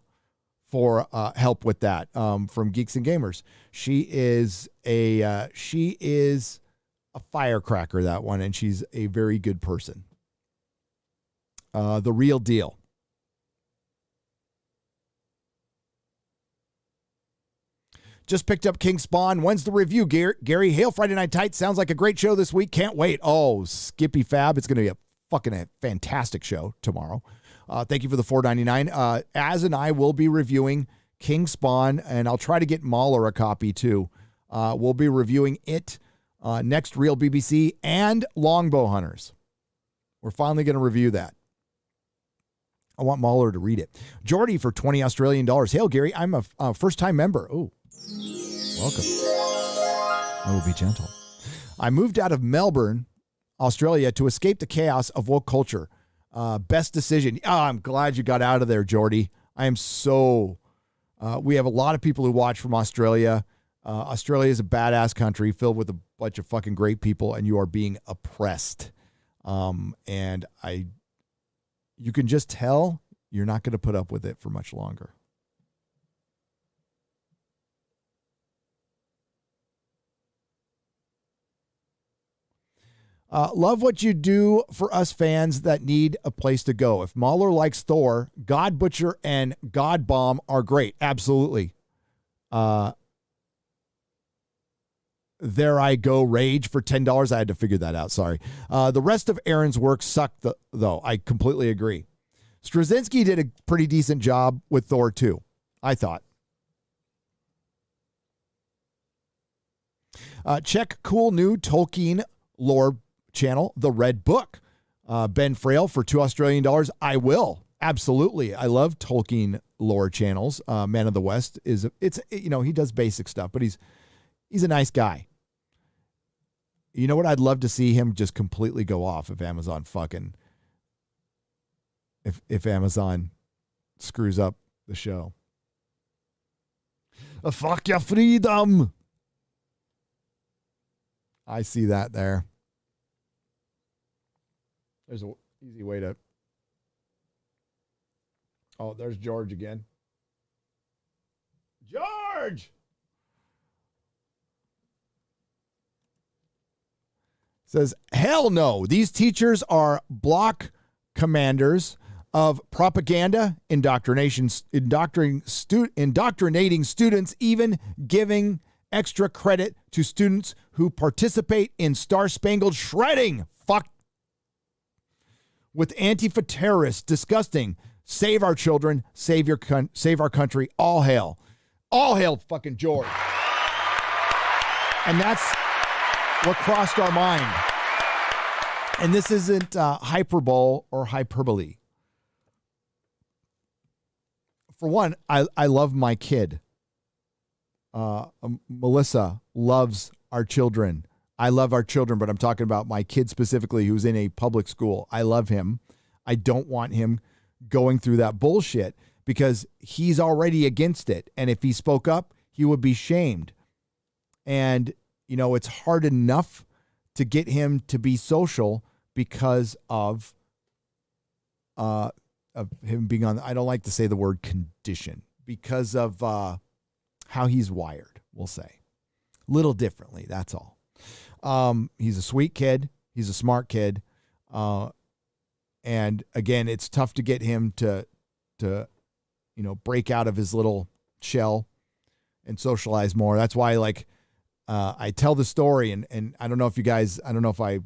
for help with that from Geeks and Gamers. She is a firecracker, that one, and she's a very good person. The real deal. Just picked up King Spawn. When's the review, Gary? Hail, Friday Night Tights. Sounds like a great show this week. Can't wait. Oh, Skippy Fab. It's going to be a fantastic show tomorrow. Thank you for the $4.99. Az and I will be reviewing King Spawn, and I'll try to get Mahler a copy too. We'll be reviewing it next, Real BBC, and Longbow Hunters. We're finally going to review that. I want Mahler to read it. Jordy for 20 Australian dollars. Hail, Gary. I'm a first-time member. Oh, welcome. I will be gentle. I moved out of Melbourne, Australia, to escape the chaos of woke culture. Best decision. I'm glad you got out of there, Jordy. I am so... we have a lot of people who watch from Australia. Australia is a badass country filled with a bunch of fucking great people, and you are being oppressed. And you can just tell you're not going to put up with it for much longer. Love what you do for us fans that need a place to go. If Mahler likes Thor, God Butcher and God Bomb are great. Absolutely. There I go, Rage for $10. I had to figure that out. Sorry. The rest of Aaron's work sucked, though. I completely agree. Straczynski did a pretty decent job with Thor, too, I thought. Check cool new Tolkien lore channel, The Red Book. Ben Frail for $2 Australian. I will. Absolutely. I love Tolkien lore channels. Man of the West he does basic stuff, but he's a nice guy. You know what? I'd love to see him just completely go off if Amazon if Amazon screws up the show. Fuck your freedom. I see that there. There's an easy way to... Oh, there's George again. George! Says, hell no. These teachers are block commanders of propaganda, indoctrinating students, even giving extra credit to students who participate in Star-Spangled Shredding. Fuck. With Antifa terrorists. Disgusting. Save our children. Save our country. All hail. All hail fucking George. And that's what crossed our mind. And this isn't hyperbole or hyperbole. For one, I love my kid. Melissa loves our children. I love our children, but I'm talking about my kid specifically who's in a public school. I love him. I don't want him going through that bullshit because he's already against it. And if he spoke up, he would be shamed. And, it's hard enough to get him to be social because of him being on, I don't like to say the word condition, because of how he's wired, we'll say. Little differently, that's all. He's a sweet kid. He's a smart kid. And again, it's tough to get him to break out of his little shell and socialize more. That's why, I tell the story and I don't know if I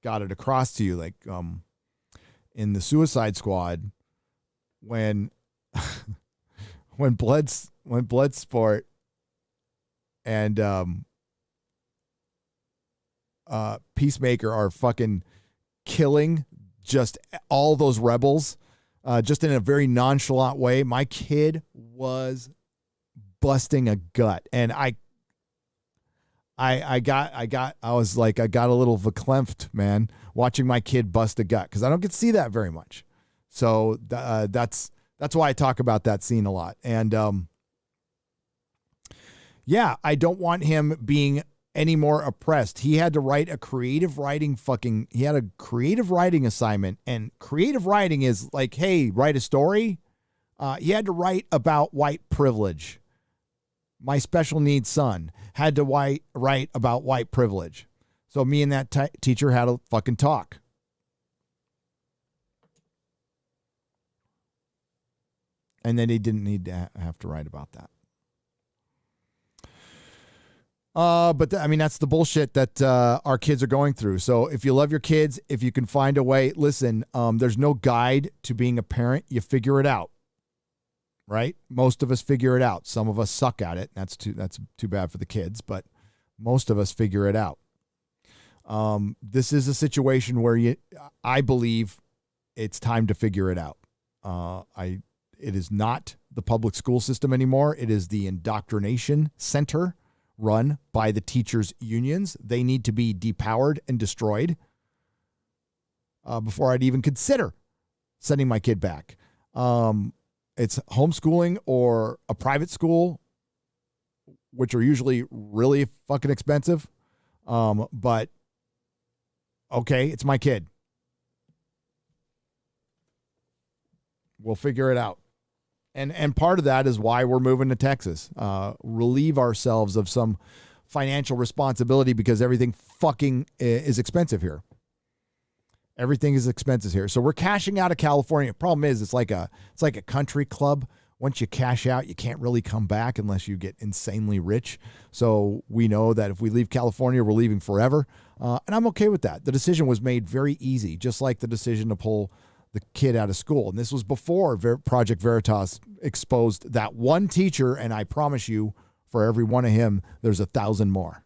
got it across to you, in the Suicide Squad, when Bloodsport and Peacemaker are fucking killing just all those rebels, just in a very nonchalant way. My kid was busting a gut, and I got a little verklempt, man, watching my kid bust a gut, because I don't get to see that very much. So that's why I talk about that scene a lot. And I don't want him being any more oppressed. He had to write a creative writing assignment, and creative writing is like, hey, write a story. He had to write about white privilege. My special needs son had to write about white privilege. So me and that teacher had a fucking talk. And then he didn't need to have to write about that. But that's the bullshit that our kids are going through. So if you love your kids, if you can find a way, listen, there's no guide to being a parent. You figure it out. right? Most of us figure it out. Some of us suck at it. That's too bad for the kids, but most of us figure it out. This is a situation where I believe it's time to figure it out. It is not the public school system anymore. It is the indoctrination center run by the teachers' unions. They need to be depowered and destroyed before I'd even consider sending my kid back. It's homeschooling or a private school, which are usually really fucking expensive. But okay, it's my kid. We'll figure it out. And part of that is why we're moving to Texas. Relieve ourselves of some financial responsibility because everything fucking is expensive here. Everything is expensive here. So we're cashing out of California. Problem is, it's like a country club. Once you cash out, you can't really come back unless you get insanely rich. So we know that if we leave California, we're leaving forever. And I'm okay with that. The decision was made very easy, just like the decision to pull the kid out of school. And this was before Project Veritas exposed that one teacher. And I promise you, for every one of him, there's 1,000 more.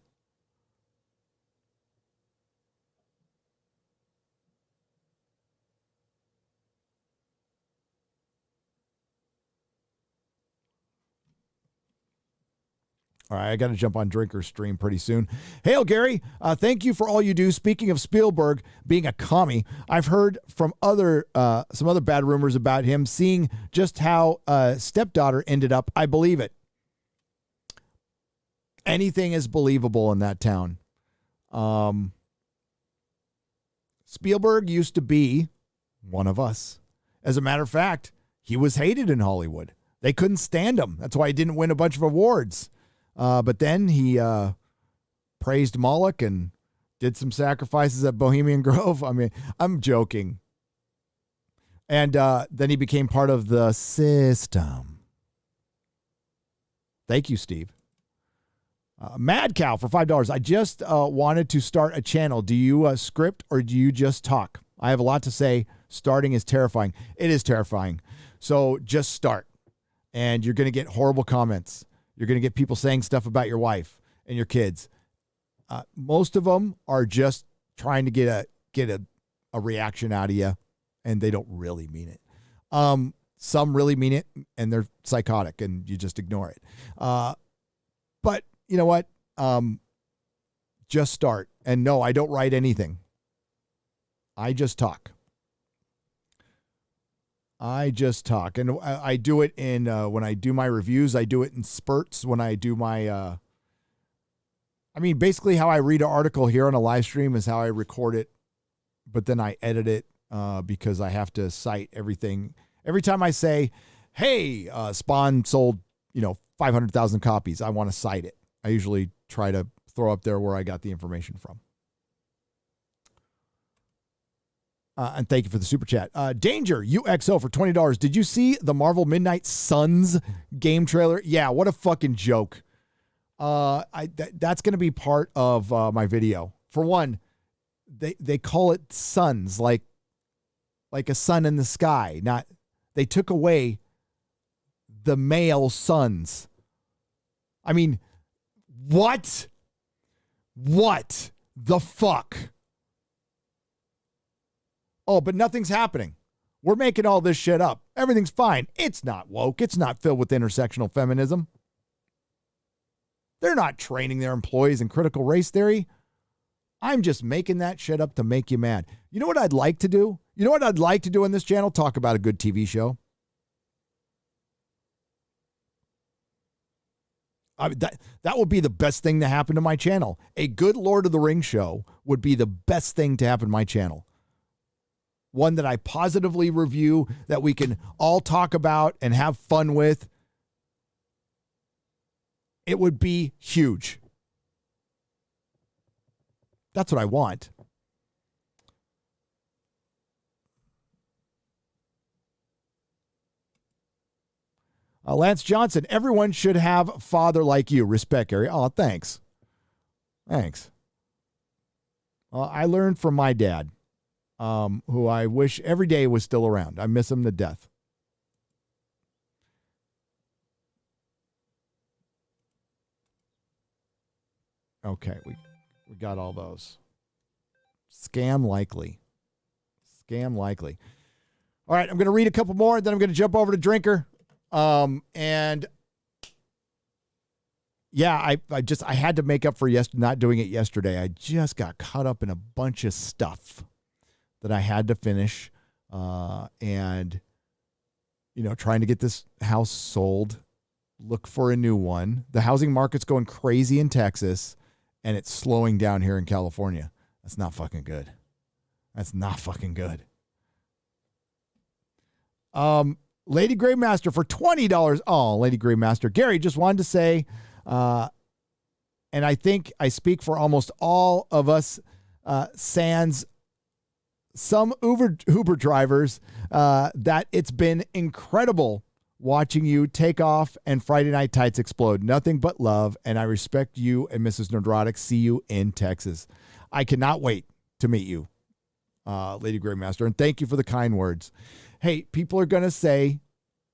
All right, I got to jump on Drinker's stream pretty soon. Hail, Gary. Thank you for all you do. Speaking of Spielberg being a commie, I've heard from some other bad rumors about him, seeing just how stepdaughter ended up. I believe it. Anything is believable in that town. Spielberg used to be one of us. As a matter of fact, he was hated in Hollywood. They couldn't stand him. That's why he didn't win a bunch of awards. But then he praised Moloch and did some sacrifices at Bohemian Grove. I mean, I'm joking. And then he became part of the system. Thank you, Steve. Mad Cow for $5. I just wanted to start a channel. Do you script or do you just talk? I have a lot to say. Starting is terrifying. It is terrifying. So just start. And you're going to get horrible comments. You're going to get people saying stuff about your wife and your kids. Most of them are just trying to get a reaction out of you, and they don't really mean it. Some really mean it, and they're psychotic, and you just ignore it. But you know what? Just start. And no, I don't write anything. I just talk. And I do it in when I do my reviews. I do it in spurts. When I do my basically how I read an article here on a live stream is how I record it, but then I edit it because I have to cite everything. Every time I say, hey, Spawn sold 500,000 copies, I want to cite it. I usually try to throw up there where I got the information from. And thank you for the super chat. Danger UXO for $20. Did you see the Marvel Midnight Suns game trailer? Yeah, what a fucking joke. That's going to be part of my video. For one, they call it suns, like a sun in the sky. Not, they took away the male suns. I mean, what? What the fuck? Oh, but nothing's happening. We're making all this shit up. Everything's fine. It's not woke. It's not filled with intersectional feminism. They're not training their employees in critical race theory. I'm just making that shit up to make you mad. You know what I'd like to do? You know what I'd like to do on this channel? Talk about a good TV show. That would be the best thing to happen to my channel. A good Lord of the Rings show would be the best thing to happen to my channel. One that I positively review, that we can all talk about and have fun with. It would be huge. That's what I want. Lance Johnson, everyone should have a father like you. Respect, Gary. Oh, thanks. Thanks. I learned from my dad, who I wish every day was still around. I miss him to death. Okay, we got all those. Scam likely. All right, I'm going to read a couple more, then I'm going to jump over to Drinker. And yeah, I had to make up for not doing it yesterday. I just got caught up in a bunch of stuff that I had to finish. And, trying to get this house sold, look for a new one. The housing market's going crazy in Texas, and it's slowing down here in California. That's not fucking good. Lady Greymaster for $20. Oh, Lady Greymaster. Gary, just wanted to say, and I think I speak for almost all of us, sans some Uber drivers, that it's been incredible watching you take off and Friday Night Tights explode. Nothing but love, and I respect you and Mrs. Nerdrotic. See you in Texas. I cannot wait to meet you, Lady Greymaster, and thank you for the kind words. Hey, people are going to say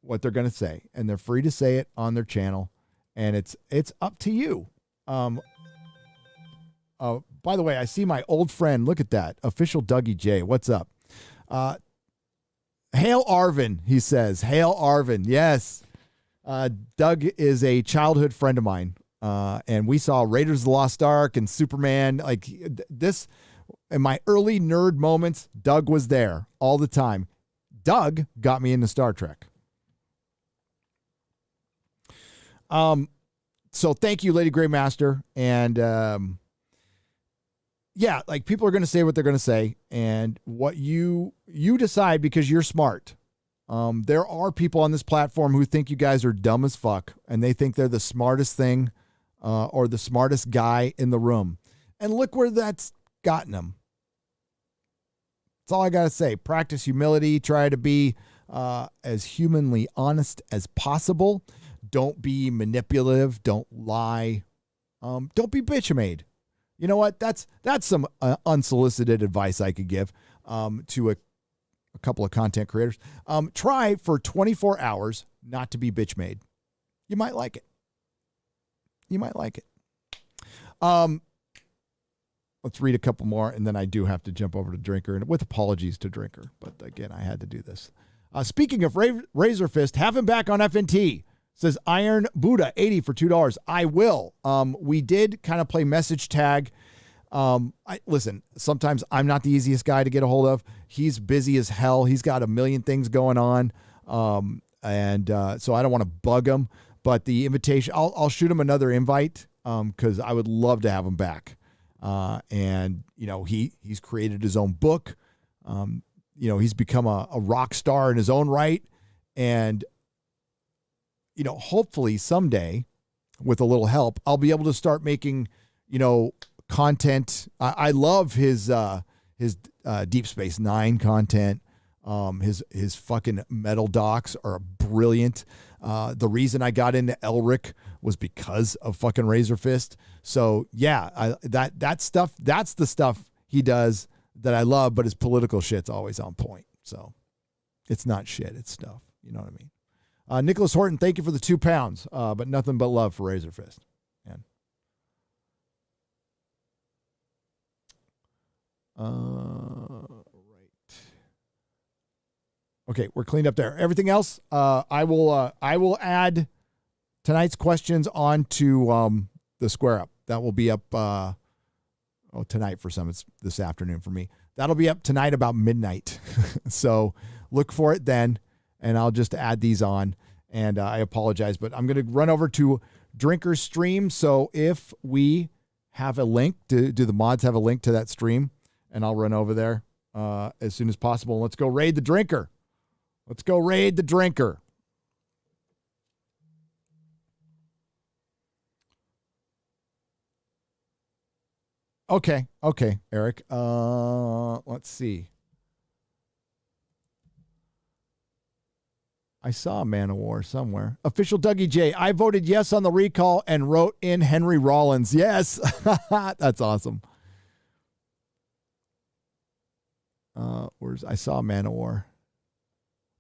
what they're going to say, and they're free to say it on their channel, and it's up to you. By the way, I see my old friend. Look at that. Official Dougie J. What's up? Hail Arvin, he says. Hail Arvin. Yes. Doug is a childhood friend of mine. And we saw Raiders of the Lost Ark and Superman. Like this, in my early nerd moments, Doug was there all the time. Doug got me into Star Trek. So thank you, Lady Greymaster. And, yeah, like people are going to say what they're going to say, and what you decide because you're smart. There are people on this platform who think you guys are dumb as fuck, and they think they're the smartest thing or the smartest guy in the room. And look where that's gotten them. That's all I got to say. Practice humility. Try to be as humanly honest as possible. Don't be manipulative. Don't lie. Don't be bitch-made. You know what? That's some unsolicited advice I could give to a couple of content creators. Try for 24 hours not to be bitch made. You might like it. Let's read a couple more, and then I do have to jump over to Drinker, and with apologies to Drinker. But again, I had to do this. Speaking of Razor Fist, have him back on FNT. Says Iron Buddha 80 for $2. I will. We did kind of play message tag. Listen, sometimes I'm not the easiest guy to get a hold of. He's busy as hell. He's got a million things going on. So I don't want to bug him, but the invitation, I'll shoot him another invite. Cause I would love to have him back. He's created his own book. He's become a rock star in his own right. And, hopefully someday with a little help, I'll be able to start making, content. I love his Deep Space Nine content. His fucking metal docs are brilliant. The reason I got into Elric was because of fucking Razor Fist. So yeah, that stuff, that's the stuff he does that I love, but his political shit's always on point. So it's not shit, it's stuff. You know what I mean? Nicholas Horton, thank you for the £2, but nothing but love for Razor Fist. Man. Right. Okay, we're cleaned up there. Everything else, I will add tonight's questions onto the Square Up. That will be up tonight for some. It's this afternoon for me. That'll be up tonight about midnight. So look for it then. And I'll just add these on, and I apologize, but I'm going to run over to Drinker's stream. So if we have a link, do the mods have a link to that stream? And I'll run over there as soon as possible. Let's go raid the Drinker. Okay, Eric. Let's see. I saw a Man of War somewhere. Official Dougie J. I voted yes on the recall and wrote in Henry Rollins. Yes. That's awesome. I saw a Man of War.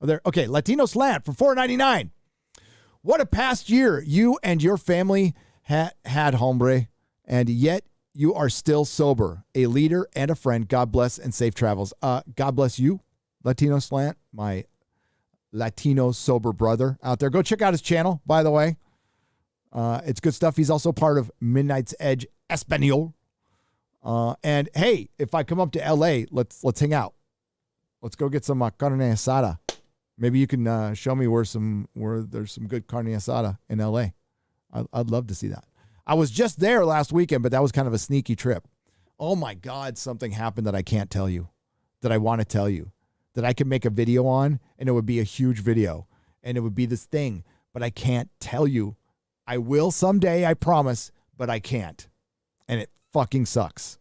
Oh, there. Okay. Latino Slant for $4.99. What a past year you and your family had, hombre. and yet you are still sober, a leader and a friend. God bless and safe travels. God bless you, Latino Slant, my Latino sober brother out there. Go check out his channel, by the way. It's good stuff. He's also part of Midnight's Edge Espanol. And hey, if I come up to LA, let's hang out. Let's go get some carne asada. Maybe you can show me where there's some good carne asada in LA. I'd love to see that. I was just there last weekend, but that was kind of a sneaky trip. Oh my God, something happened that I can't tell you, that I want to tell you, that I could make a video on, and it would be a huge video, and it would be this thing, but I can't tell you. I will someday, I promise, but I can't. And it fucking sucks.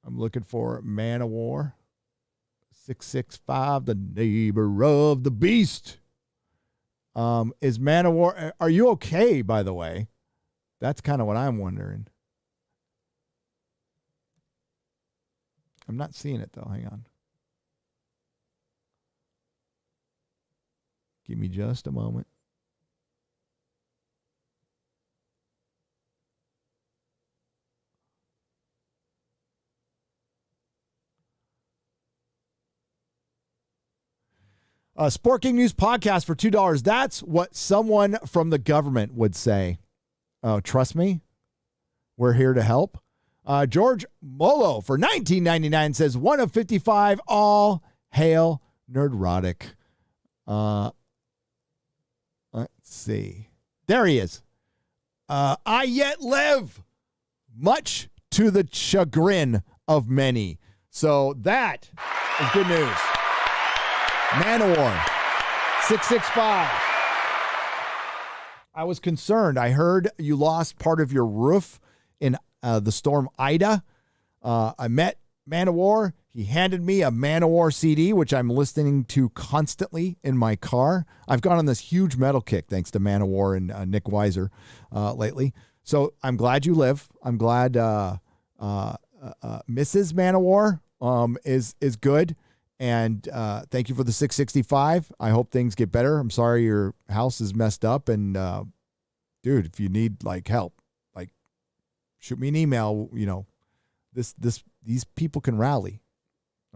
I'm looking for Man of War 665, the neighbor of the beast. Is Man of War, are you okay, by the way? That's kind of what I'm wondering. I'm not seeing it, though. Hang on. Give me just a moment. Sport King News podcast for $2. That's what someone from the government would say. Oh, trust me, we're here to help. George Molo for $19.99 says 1 of 55. All hail Nerdrotic. Let's see. There he is. I yet live, much to the chagrin of many. So that is good news. Man of War 665. I was concerned. I heard you lost part of your roof in the storm Ida. I met Man of War. He handed me a Man of War CD, which I'm listening to constantly in my car. I've gone on this huge metal kick thanks to Man of War and Nick Weiser lately. So I'm glad you live. I'm glad Mrs. Man of War is good. And thank you for the 665. I hope things get better. I'm sorry your house is messed up. And dude, if you need like help, like shoot me an email. You know, these people can rally.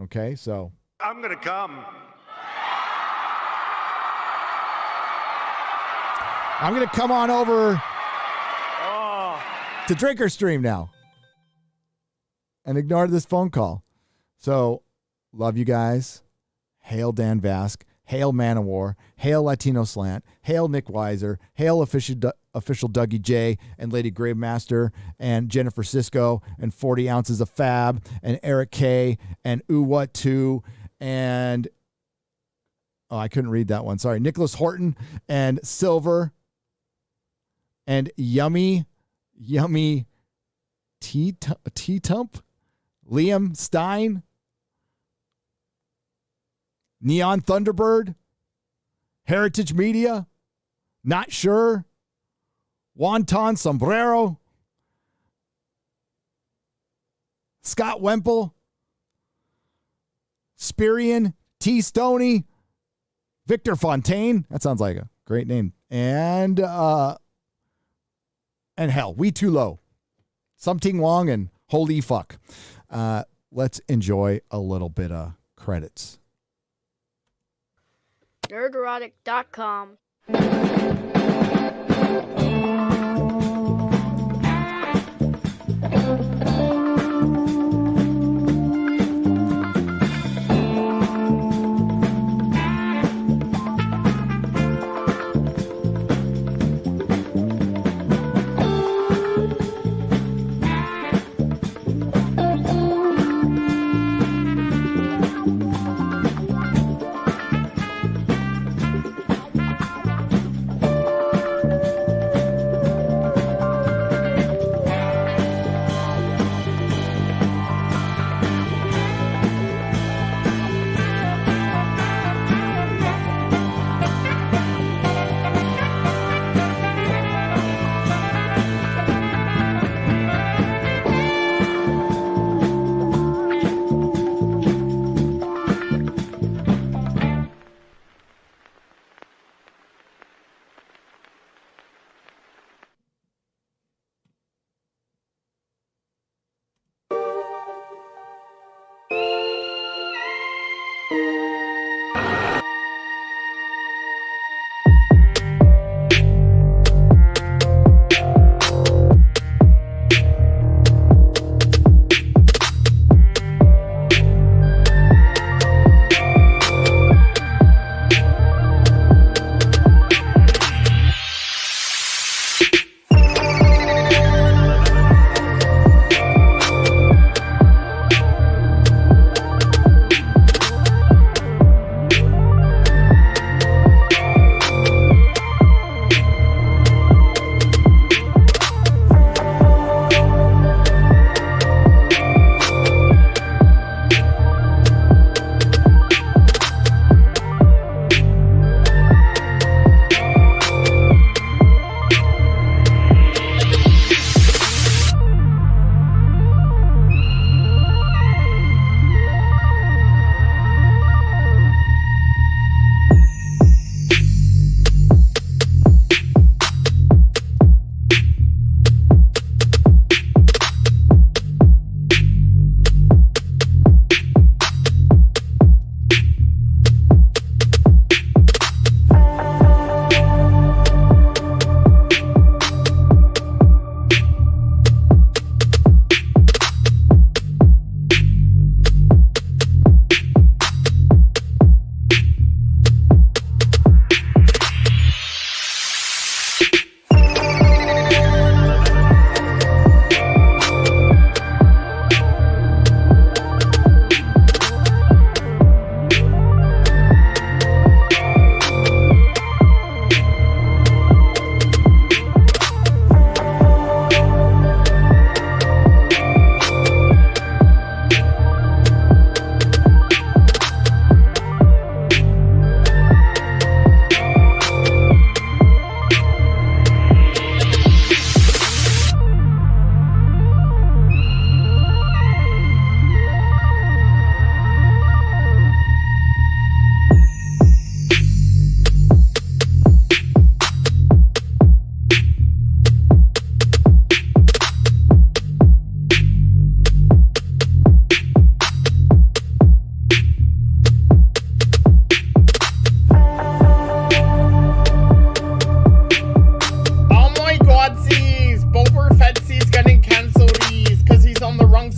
Okay, so I'm gonna come. I'm gonna come on over to Drinker Stream now and ignore this phone call. So. Love you guys. Hail Dan Vask. Hail Man of War. Hail Latino Slant. Hail Nick Weiser. Hail official Dougie J and Lady Gravemaster and Jennifer Cisco and 40 ounces of Fab and Eric K and Ooh What Two and I couldn't read that one. Sorry. Nicholas Horton and Silver and Yummy T-Tump. Liam Stein. Neon Thunderbird, Heritage Media, Not Sure, Wonton Sombrero, Scott Wemple, Spirian, T. Stoney, Victor Fontaine. That sounds like a great name. And hell, We Too Low, Something Long, and Holy Fuck. Let's enjoy a little bit of credits. Nerderotic.com.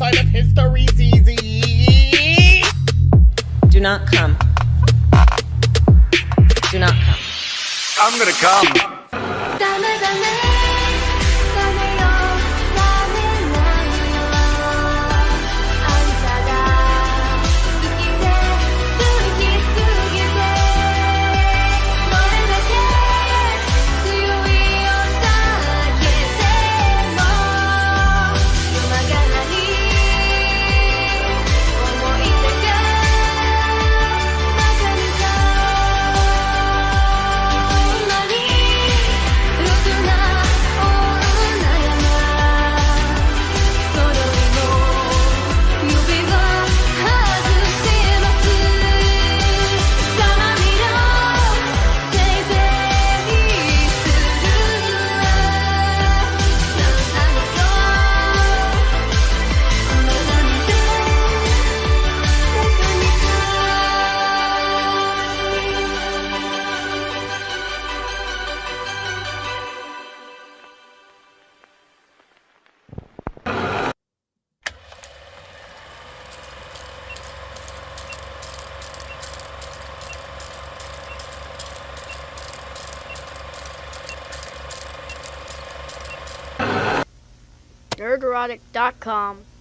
side of history's easy. Do not come. Do not come. I'm gonna come. ダメダメダメよダメなのよあんたが好きで好きすぎてどれだけ強いよだけでも夜ながらに思い出がバカにさそんなにろくな女やなそれよりも指輪外してますたまにのせいぜいするわなんなのよなんでバカにNerdrotic.com.